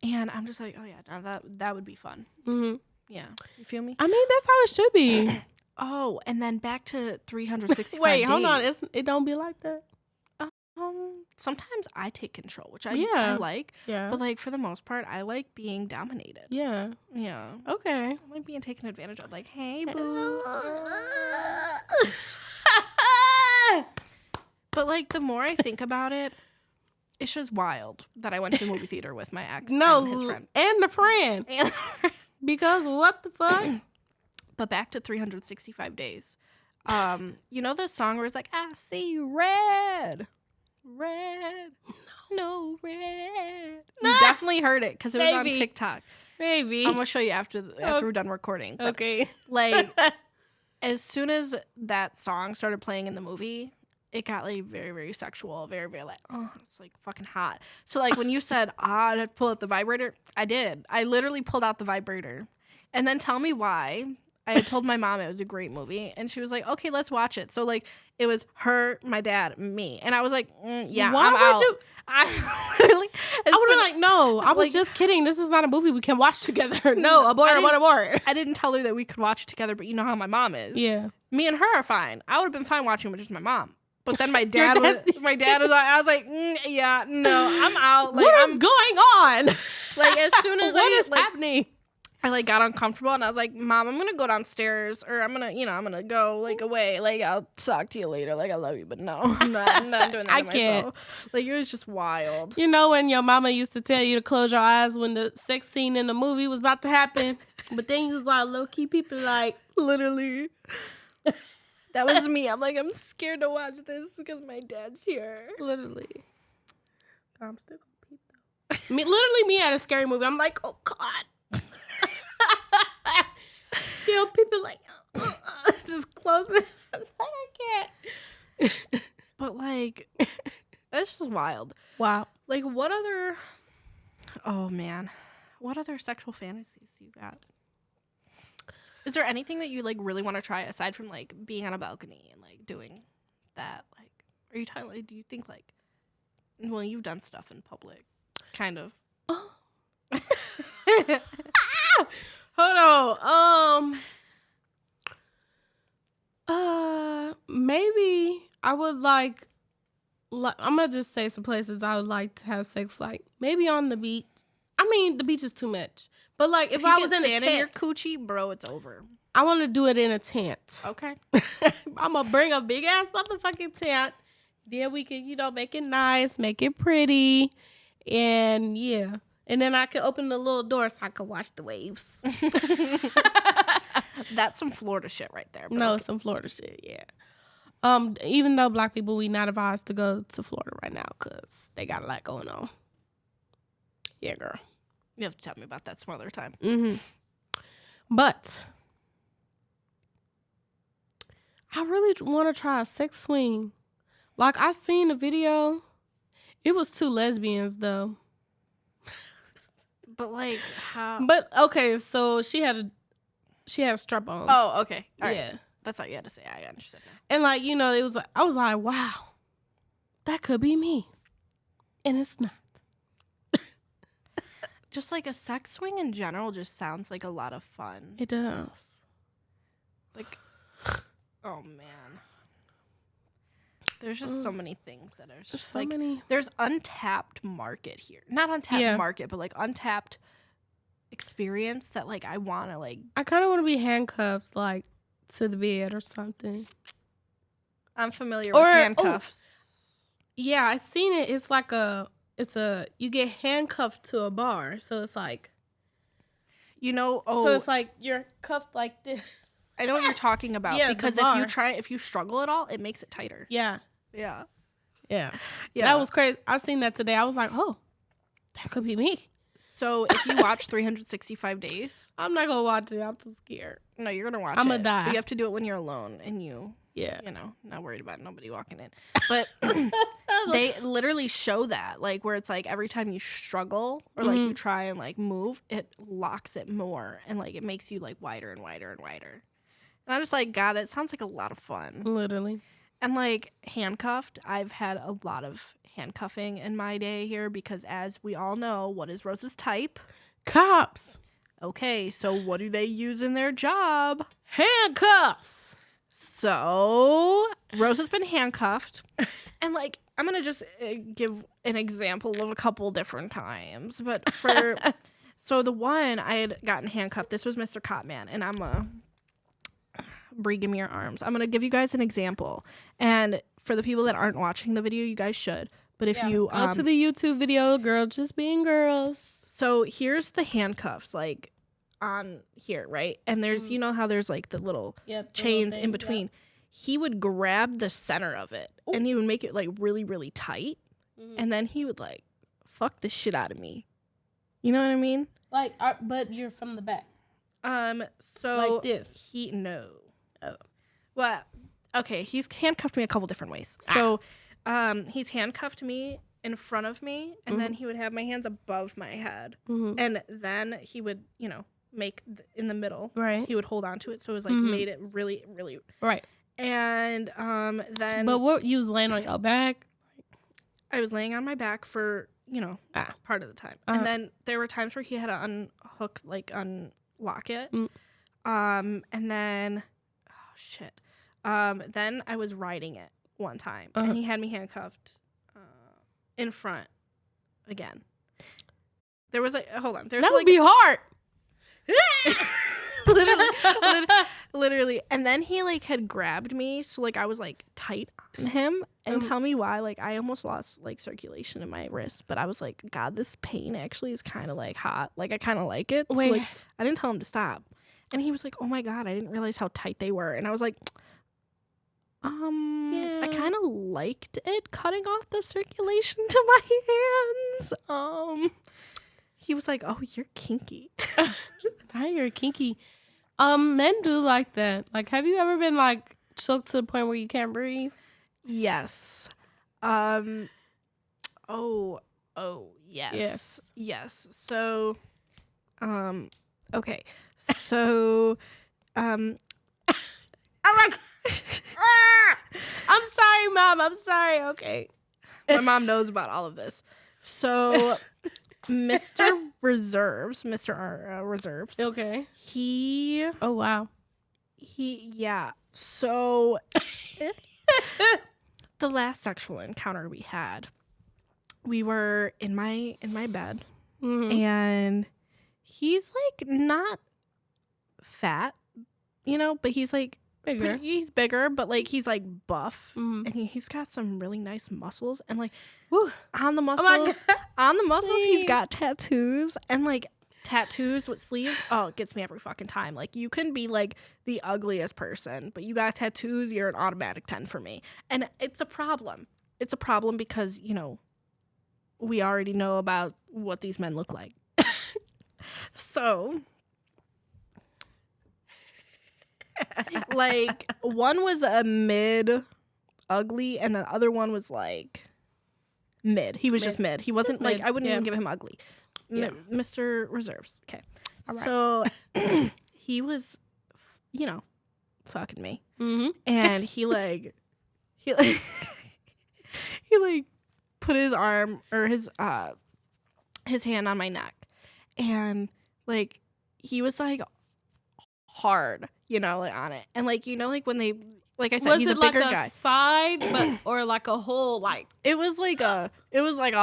And I'm just like, oh yeah, no, that would be fun. Mm-hmm. Yeah. You feel me? I mean, that's how it should be. Oh, and then back to 365 Wait, days. hold on. It don't be like that. Sometimes I take control, which I like. Yeah. But like for the most part, I like being dominated. Yeah. Yeah. Okay. I like being taken advantage of. Like, hey, boo. But like the more I think about it, it's just wild that I went to the movie theater with my ex and his friend. And the friend. Because what the fuck? But back to 365 days. You know the song where it's like, I see red. Red. No red. You definitely heard it because it was on TikTok. Maybe. I'm gonna show you after we're done recording. But Okay. like, as soon as that song started playing in the movie, it got like very, very sexual, very, very like, oh, it's like fucking hot. So like when you said, I'd pull out the vibrator, I did. I literally pulled out the vibrator. And then tell me why. I had told my mom it was a great movie, and she was like, okay, let's watch it. So like it was her, my dad, me. And I was like, yeah, Why I'm would out. you? I literally, I would have like, no, I was just kidding. This is not a movie we can watch together. No, abort. I didn't tell her that we could watch it together, but you know how my mom is. Yeah. Me and her are fine. I would have been fine watching with just my mom. But then my dad was like, I was like, yeah, no, I'm out. Like, what is going on? Like as soon as what is happening? I like got uncomfortable and I was like, Mom, I'm gonna go downstairs or I'm gonna go like away. Like I'll talk to you later. Like I love you, but no, I'm not doing that. I can't. Myself. Like it was just wild. You know when your mama used to tell you to close your eyes when the sex scene in the movie was about to happen, but then you was like low key people like literally. That was me. I'm like, I'm scared to watch this because my dad's here. Literally. I'm still gonna peep though. Literally me at a scary movie. I'm like, oh God. You know, people like just close it. Like, I can't. But like, that's just wild. Wow. Like, what other? Oh man, what other sexual fantasies do you got? Is there anything that you like really want to try aside from like being on a balcony and like doing that? Like, are you talking? Like, do you think like? Well, you've done stuff in public, kind of. Oh. Hold on. Maybe I would like I'm gonna just say some places I would like to have sex, like maybe on the beach. I mean, the beach is too much, but like if I was in a tent, in your coochie, bro, it's over. I want to do it in a tent. Okay. I'm gonna bring a big ass motherfucking tent. Then we can, make it nice, make it pretty, and yeah. And then I can open the little door so I can watch the waves. That's some Florida shit right there. No, some Florida shit, yeah. Even though Black people, we not advised to go to Florida right now because they got a lot going on. Yeah, girl. You have to tell me about that some other time. Mm-hmm. But I really want to try a sex swing. Like, I seen a video. It was 2 lesbians, though. But like how? But okay, so she had a strap on. Oh, okay. All right. Yeah, that's all you had to say. I understood now. And like it was like I was like, wow, that could be me, and it's not. Just like a sex swing in general, just sounds like a lot of fun. It does. Like, oh man, there's just so many things that are just like there's untapped market here. Not untapped market, but like untapped experience that like I want to like. I kind of want to be handcuffed like to the bed or something. I'm familiar with handcuffs. Yeah, I seen it. It's like you get handcuffed to a bar, so it's like, so it's like you're cuffed like this. I know what you're talking about because if you struggle at all, it makes it tighter. Yeah. Yeah. That was crazy. I seen that today. I was like, oh, that could be me. So if you watch 365 Days, I'm not gonna watch it. I'm too scared. No, you're gonna watch it. I'm gonna die. But you have to do it when you're alone and not worried about nobody walking in. But they literally show that, like, where it's like every time you struggle or like you try and like move, it locks it more and like it makes you like wider and wider and wider. And I'm just like, God, that sounds like a lot of fun. Literally. And like handcuffed, I've had a lot of handcuffing in my day here because as we all know, what is Rose's type? Cops. Okay, so what do they use in their job? Handcuffs. So Rose has been handcuffed. And like, I'm going to just give an example of a couple different times. But so the one I had gotten handcuffed, this was Mr. Copman. And Brie, give me your arms. I'm going to give you guys an example. And for the people that aren't watching the video, you guys should. But if you go to the YouTube video, girl just being girls. So here's the handcuffs, like on here, right? And there's, you know how there's like the little chains in between. Yep. He would grab the center of it and he would make it like really, really tight. And then he would like fuck the shit out of me. You know what I mean? Like, but you're from the back. So like this. Oh. Well, okay. He's handcuffed me a couple different ways. So, he's handcuffed me in front of me, and then he would have my hands above my head, and then he would, make in the middle. Right. He would hold on to it, so it was like made it really, really right. And then, but what, you was laying on your back? I was laying on my back for part of the time, and then there were times where he had to unlock it, and then then I was riding it one time, and he had me handcuffed in front again. There was hold on. There's that would be hard. literally. And then he had grabbed me, so I was tight on him, and tell me why, I almost lost circulation in my wrist, but I was like, God, this pain actually is kind of hot. I kind of like it. Wait. So I didn't tell him to stop, and he was like, oh my God, I didn't realize how tight they were, and I was like, I kind of liked it cutting off the circulation to my hands. He was like, oh, you're kinky. Now you're kinky. Men do like that. Have you ever been choked to the point where you can't breathe? Yes. Yes. So, okay. So, I'm like, I'm sorry, Mom. I'm sorry. Okay. My mom knows about all of this. So, Mr. Reserves. Okay. Oh, wow. So, the last sexual encounter we had, we were in my bed, and he's not fat, but he's bigger. He's bigger, but he's buff, and he's got some really nice muscles, and on the muscles, he's got tattoos, and tattoos with sleeves. Oh, it gets me every fucking time. You can be the ugliest person, but you got tattoos, you're an automatic 10 for me, and it's a problem. It's a problem because we already know about what these men look like. So. One was a mid ugly, and the other one was mid. He was just mid. He wasn't mid. I wouldn't even give him ugly. Mr. Reserves. Okay. All right. So he was, fucking me. And he put his arm or his hand on my neck, and he was hard, on it, and when they, I said, was he's it a bigger guy. Side, but or a whole it was a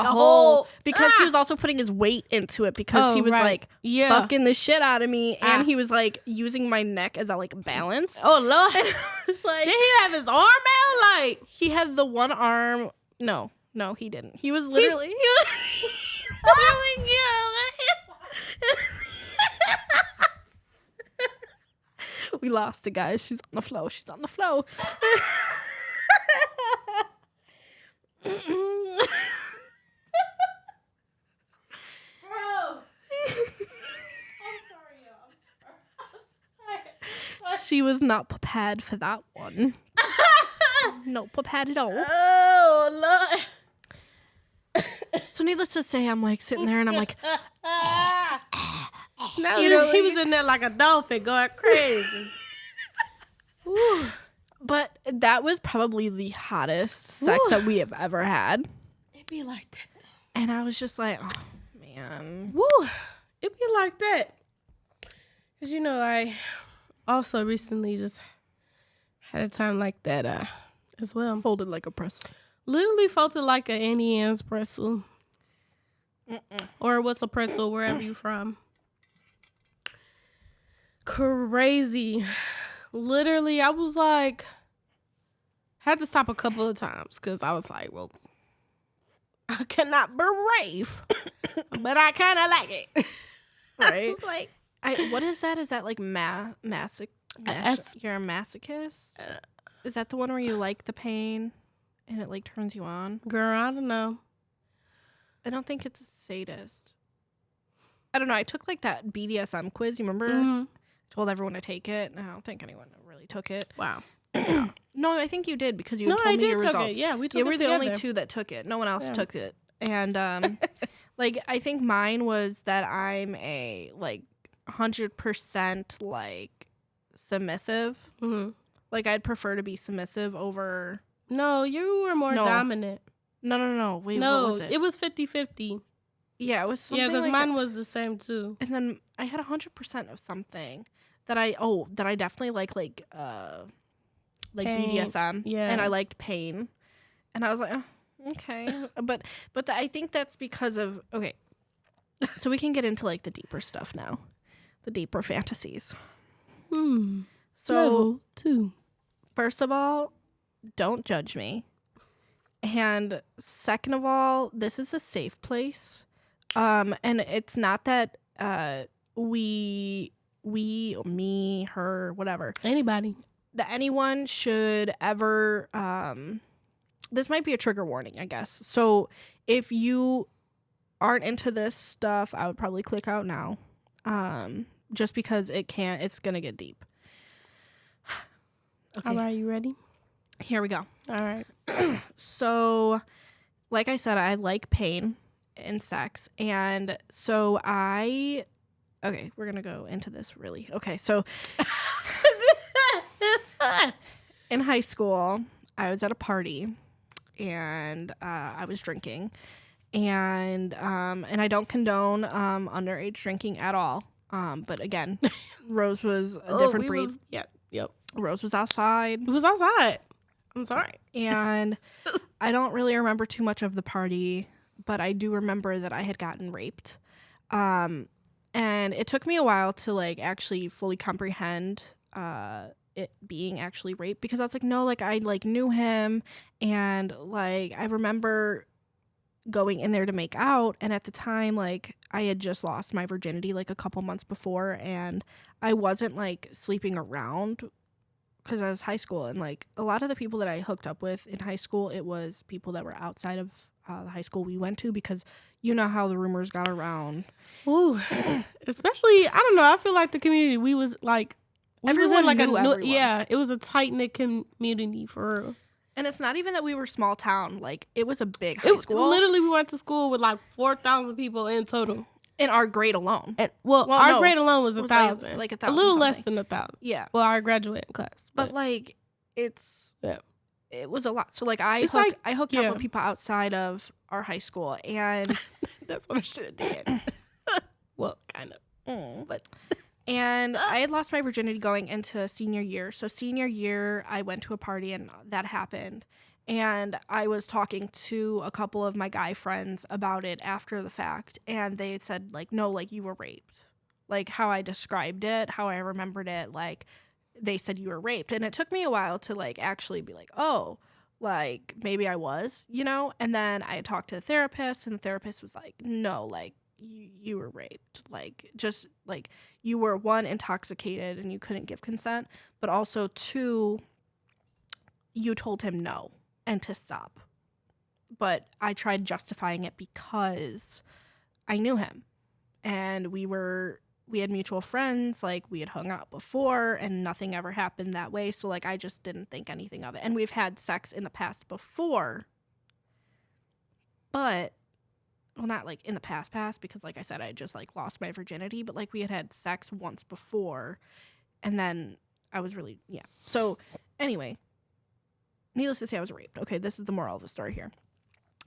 whole, because he was also putting his weight into it, because he was fucking the shit out of me, and he was using my neck as a balance. Oh Lord. Did he have his arm out? He had the one arm. No, he didn't. He was literally we lost it, guys. She's on the flow. Bro. She was not prepared for that one. Not prepared at all. Oh Lord. So needless to say, I'm sitting there and I'm no, he was in there like a dolphin going crazy. But that was probably the hottest sex that we have ever had. It be like that. And I was just like, oh, man. Woo. It be like that. Because, I also recently just had a time like that as well. Folded like a pretzel. Literally folded like an Annie Ann's pretzel. Or what's a pretzel, wherever you from. Crazy. Literally, I was had to stop a couple of times because I was well, I cannot brave, but I kind of like it. Right? What is that? Is that you're a masochist? Is that the one where you like the pain and it turns you on? Girl, I don't know. I don't think it's a sadist. I don't know. I took like that BDSM quiz. You remember? Mm-hmm. Told everyone to take it. I don't think anyone really took it. Wow. No, I think you did because you No, told I me your did took results. it. Yeah, we took it. Yeah, we're the together. only two that took it. No one else Yeah. took it. And like I think mine was that I'm a like 100% like submissive. Mm-hmm. Like I'd prefer to be submissive over. No, you were more dominant. No. Wait, No, what was it? it was 50-50. Yeah, it was something. Yeah, because like mine was the same too. And then I had 100% of something that I definitely like pain. BDSM. Yeah. And I liked pain. And I was like, oh, okay. but I think that's because of, okay. So we can get into like the deeper stuff now. The deeper fantasies. So Level 2. first of all, don't judge me. And second of all, this is a safe place. And it's not that we, me, her, whatever. Anybody. That anyone should ever this might be a trigger warning, I guess. So if you aren't into this stuff, I would probably click out now. Just because it's gonna get deep. Okay. All right, you ready? Here we go. All right. So like I said, I like pain in sex. And so we're gonna go into this really. Okay, so in high school, I was at a party and I was drinking, and I don't condone underage drinking at all. But again, Rose was a different breed. Yep. Rose was outside. It was outside. I'm sorry. And I don't really remember too much of the party, but I do remember that I had gotten raped. And it took me a while to like actually fully comprehend it being actually rape, because I was like, no, like I like knew him, and like I remember going in there to make out, and at the time like I had just lost my virginity like a couple months before, and I wasn't like sleeping around because I was high school, and like a lot of the people that I hooked up with in high school, it was people that were outside of the high school we went to, because you know how the rumors got around. Ooh, especially, I don't know, I feel like the community, we was like, everyone like knew everyone. Yeah, it was a tight-knit community for real. And it's not even that we were small town. Like, it was a big high school. Literally, we went to school with like 4,000 people in total. In our grade alone. And, our grade alone was 1,000. Like 1,000. A little something. less than 1,000. Yeah. Well, our graduating class. But like, it was a lot. So like, I hooked up with people outside of our high school, and that's what I should have did. Well, kind of. But and I had lost my virginity going into senior year. So senior year, I went to a party and that happened. And I was talking to a couple of my guy friends about it after the fact. And they said, like, no, like, you were raped. Like, how I described it, how I remembered it, like, they said you were raped. And it took me a while to, like, actually be like, oh, like, maybe I was, you know? And then I talked to a therapist, and the therapist was like, no, like, you were raped. Like, just, like, you were, one, intoxicated and you couldn't give consent. But also, two, you told him no. And to stop. But I tried justifying it because I knew him, and we had mutual friends, like we had hung out before, and nothing ever happened that way. So like, I just didn't think anything of it. And we've had sex in the past before, but well, not like in the past, because like I said, I just like lost my virginity, but like we had sex once before, and then I was really, yeah. So anyway, needless to say, I was raped. Okay, this is the moral of the story here.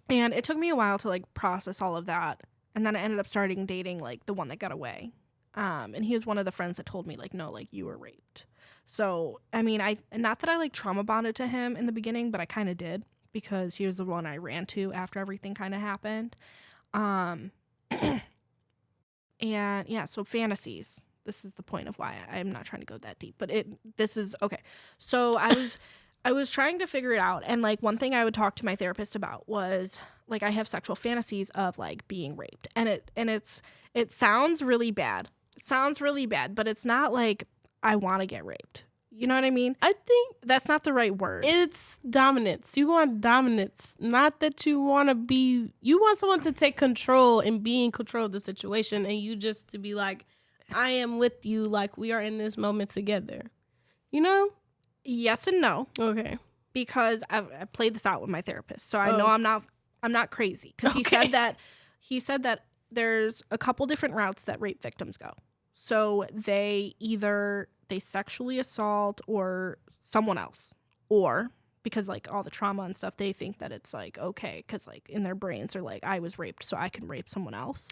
And it took me a while to like process all of that. And then I ended up starting dating like the one that got away. And he was one of the friends that told me like, no, like you were raped. So, I mean, not that I like trauma bonded to him in the beginning, but I kind of did, because he was the one I ran to after everything kind of happened. And yeah, so fantasies. This is the point of why I'm not trying to go that deep, but this is okay. So I was trying to figure it out, and like one thing I would talk to my therapist about was like, I have sexual fantasies of like being raped, and it sounds really bad. It sounds really bad, but it's not like I want to get raped. You know what I mean? I think that's not the right word. It's dominance. You want dominance. Not that you want someone to take control and be in control of the situation, and you just to be like, I am with you, like we are in this moment together. You know? Yes and no. Okay. Because I played this out with my therapist. So I know I'm not crazy. Because he said that there's a couple different routes that rape victims go. So they sexually assault or someone else, or because like all the trauma and stuff, they think that it's like okay, because like in their brains they're like, I was raped, so I can rape someone else.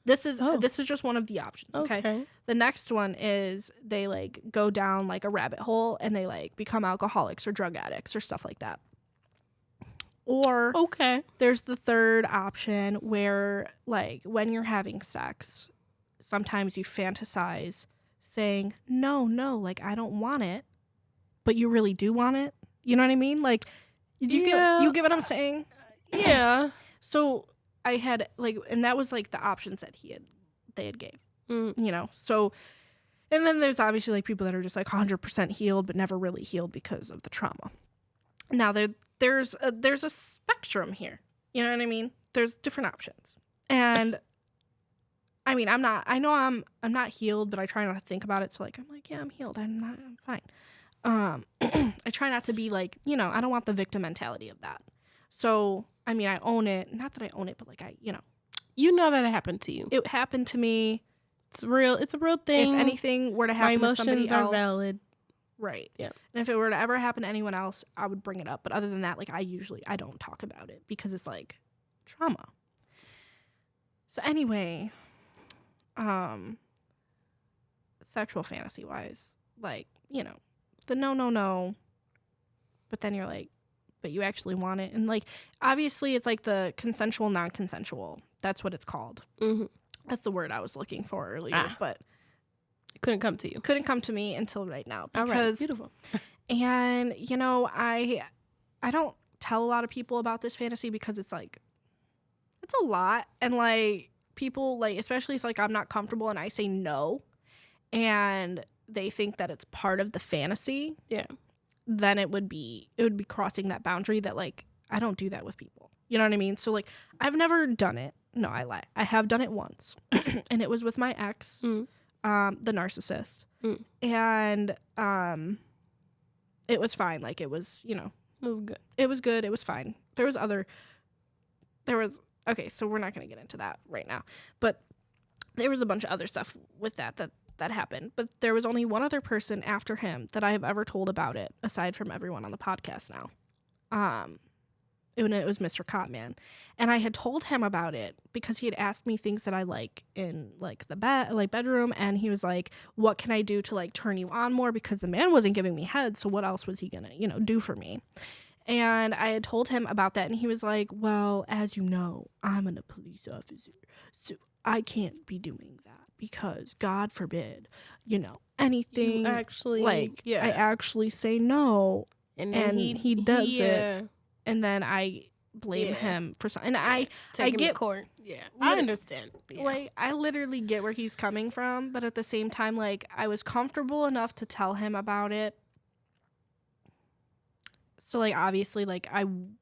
This is just one of the options. Okay. The next one is they like go down like a rabbit hole and they like become alcoholics or drug addicts or stuff like that. Or there's the third option where like when you're having sex, sometimes you fantasize saying, no, like, I don't want it, but you really do want it. You know what I mean? Like, you get what I'm saying? Yeah. So I had, like, and that was, like, the options that they had gave, you know? So, and then there's obviously, like, people that are just, like, 100% healed, but never really healed because of the trauma. Now, there's a spectrum here. You know what I mean? There's different options. And I mean, I'm not healed, but I try not to think about it. So like, I'm like, yeah, I'm healed. I'm fine. I try not to be like, you know, I don't want the victim mentality of that. So, I mean, I own it. Not that I own it, but like you know that it happened to you. It happened to me. It's real. It's a real thing. If anything were to happen to somebody else. My emotions are valid. Right. Yeah. And if it were to ever happen to anyone else, I would bring it up. But other than that, like I don't talk about it because it's like trauma. So anyway, sexual fantasy wise, like, you know, the no, but then you're like, but you actually want it. And like, obviously it's like the consensual, non-consensual. That's what it's called. Mm-hmm. That's the word I was looking for earlier, but it couldn't come to you. Couldn't come to me until right now. Because, all right, beautiful. And, you know, I don't tell a lot of people about this fantasy because it's like, it's a lot. And like, people like, especially if like I'm not comfortable and I say no and they think that it's part of the fantasy, then it would be crossing that boundary that like I don't do that with people. You know what I mean? So like I've never done it. No, I lie. I have done it once. And it was with my ex, the narcissist. And it was fine. Like it was, you know, it was good. It was good. It was fine. Okay, so we're not going to get into that right now. But there was a bunch of other stuff with that happened. But there was only one other person after him that I have ever told about it, aside from everyone on the podcast now. It was Mr. Cotman. And I had told him about it because he had asked me things that I like in like the bedroom. And he was like, what can I do to like turn you on more? Because the man wasn't giving me head. So what else was he going to, you know, do for me? And I had told him about that, and he was like, well, as you know, I'm a police officer, so I can't be doing that because, God forbid, you know, anything. You actually, like, I actually say no, and he does it, and then I blame him for something. And I get to court. Yeah, I understand. Yeah. Like, I literally get where he's coming from, but at the same time, like, I was comfortable enough to tell him about it. So, like, obviously, like,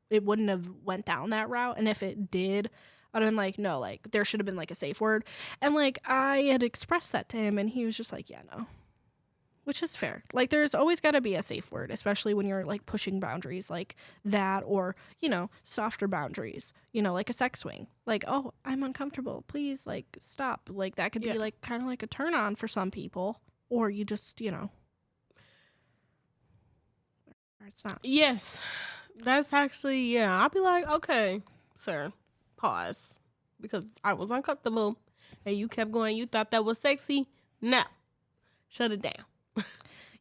it wouldn't have went down that route. And if it did, I'd have been like, no, like, there should have been, like, a safe word. And, like, I had expressed that to him, and he was just like, yeah, no. Which is fair. Like, there's always got to be a safe word, especially when you're, like, pushing boundaries like that or, you know, softer boundaries, you know, like a sex swing. Like, oh, I'm uncomfortable. Please, like, stop. Like, that could be, like, kind of like a turn on for some people. Or you just, you know. It's not. Yes, that's actually, I'll be like, okay, sir, pause, because I was uncomfortable and you kept going. You thought that was sexy. No, shut it down.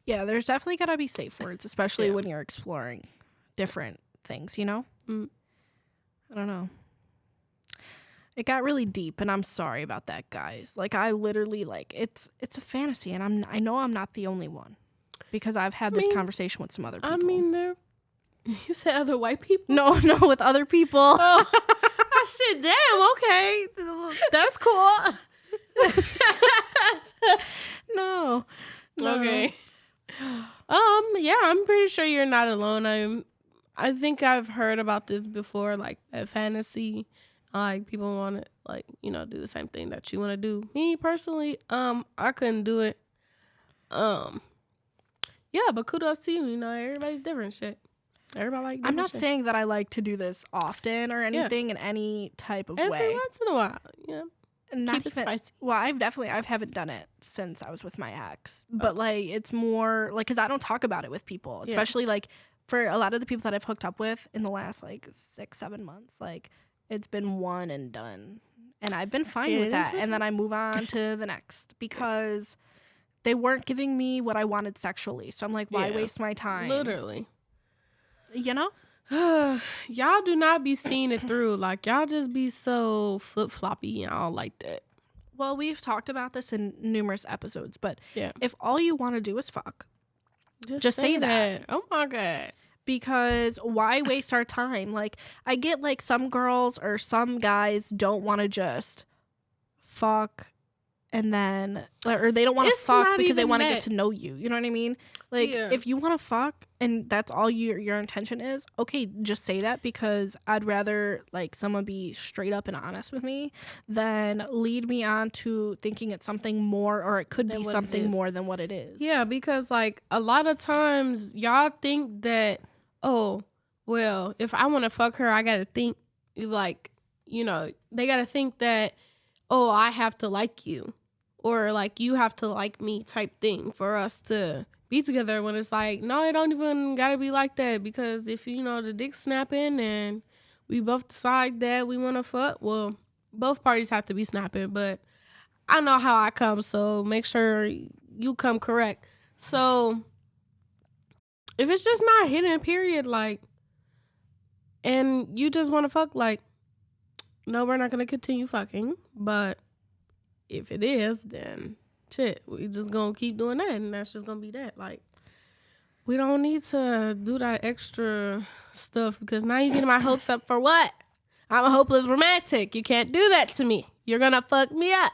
Yeah, there's definitely gotta be safe words, especially when you're exploring different things, you know? I don't know. It got really deep, and I'm sorry about that, guys. Like, I literally, like, it's a fantasy, and I know I'm not the only one. Because I've had this conversation with some other people. I mean, you said other white people? No, with other people. Oh, I said, damn, okay. That's cool. No. Okay. Yeah, I'm pretty sure you're not alone. I think I've heard about this before, like that fantasy. Like people want to like, do the same thing that you want to do. Me personally, I couldn't do it. Yeah, but kudos to you. Everybody's different shit. Everybody like different I'm not shit. saying that I like to do this often or anything in any type of way. Every once in a while, Keep it spicy. Well, I haven't done it since I was with my ex, but like it's more like because I don't talk about it with people, especially like for a lot of the people that I've hooked up with in the last like 6-7 months. Like it's been one and done, and I've been fine with that. And then I move on to the next because they weren't giving me what I wanted sexually. So I'm like, why waste my time? Literally, y'all do not be seeing it through. Like y'all just be so flip floppy and all like that. Well, we've talked about this in numerous episodes, but yeah, if all you want to do is fuck, just say that. Oh my God. Because why waste our time? Like I get like some girls or some guys don't want to just fuck and then or they don't want to fuck because they want to get to know you. You know what I mean? Like if you want to fuck and that's all your intention is, okay, just say that because I'd rather like someone be straight up and honest with me than lead me on to thinking it's something more or it could be something more than what it is. Yeah, because like a lot of times y'all think that, oh, well, if I want to fuck her, I got to think like, they got to think that, oh, I have to like you or like you have to like me type thing for us to be together when it's like, no, it don't even got to be like that because if, the dick's snapping and we both decide that we want to fuck, well, both parties have to be snapping, but I know how I come, so make sure you come correct. So if it's just not hitting, period, like, and you just want to fuck, like, no, we're not going to continue fucking, but if it is, then shit, we just going to keep doing that, and that's just going to be that. Like, we don't need to do that extra stuff, because now you're getting my hopes up for what? I'm a hopeless romantic. You can't do that to me. You're going to fuck me up.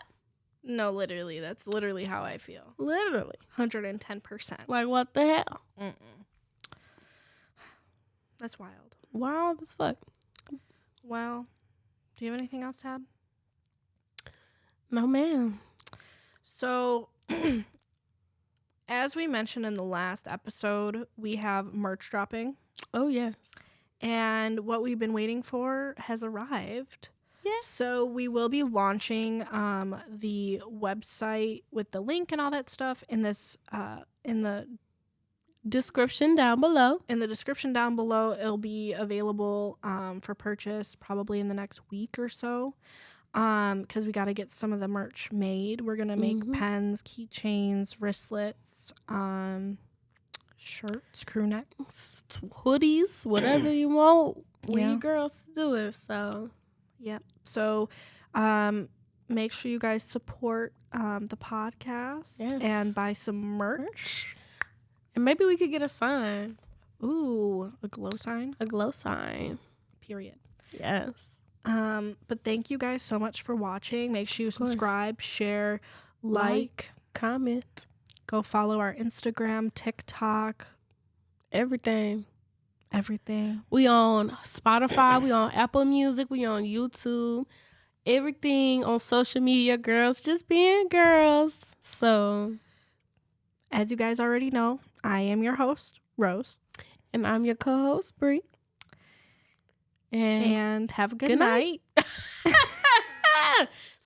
No, literally. That's literally how I feel. Literally. 110%. Like, what the hell? That's wild. Wild as fuck. Well, do you have anything else to add? No, ma'am. So, as we mentioned in the last episode, we have merch dropping. Oh, yes. And what we've been waiting for has arrived. Yeah. So we will be launching the website with the link and all that stuff in this in the description down below. In the description down below, it'll be available for purchase probably in the next week or so. Because we got to get some of the merch made. We're gonna make pens, keychains, wristlets, shirts, crew necks, hoodies, whatever you want. We you girls to do it. So, yep. So, make sure you guys support the podcast and buy some merch. And maybe we could get a sign. Ooh, a glow sign. A glow sign. Period. Yes. But thank you guys so much for watching. Make sure you subscribe, share, like, comment. Go follow our Instagram, TikTok, everything. We on Spotify, we on Apple Music, we on YouTube. Everything on social media, girls just being girls. So, as you guys already know, I am your host, Rose. And I'm your co-host, Bree. And have a good night.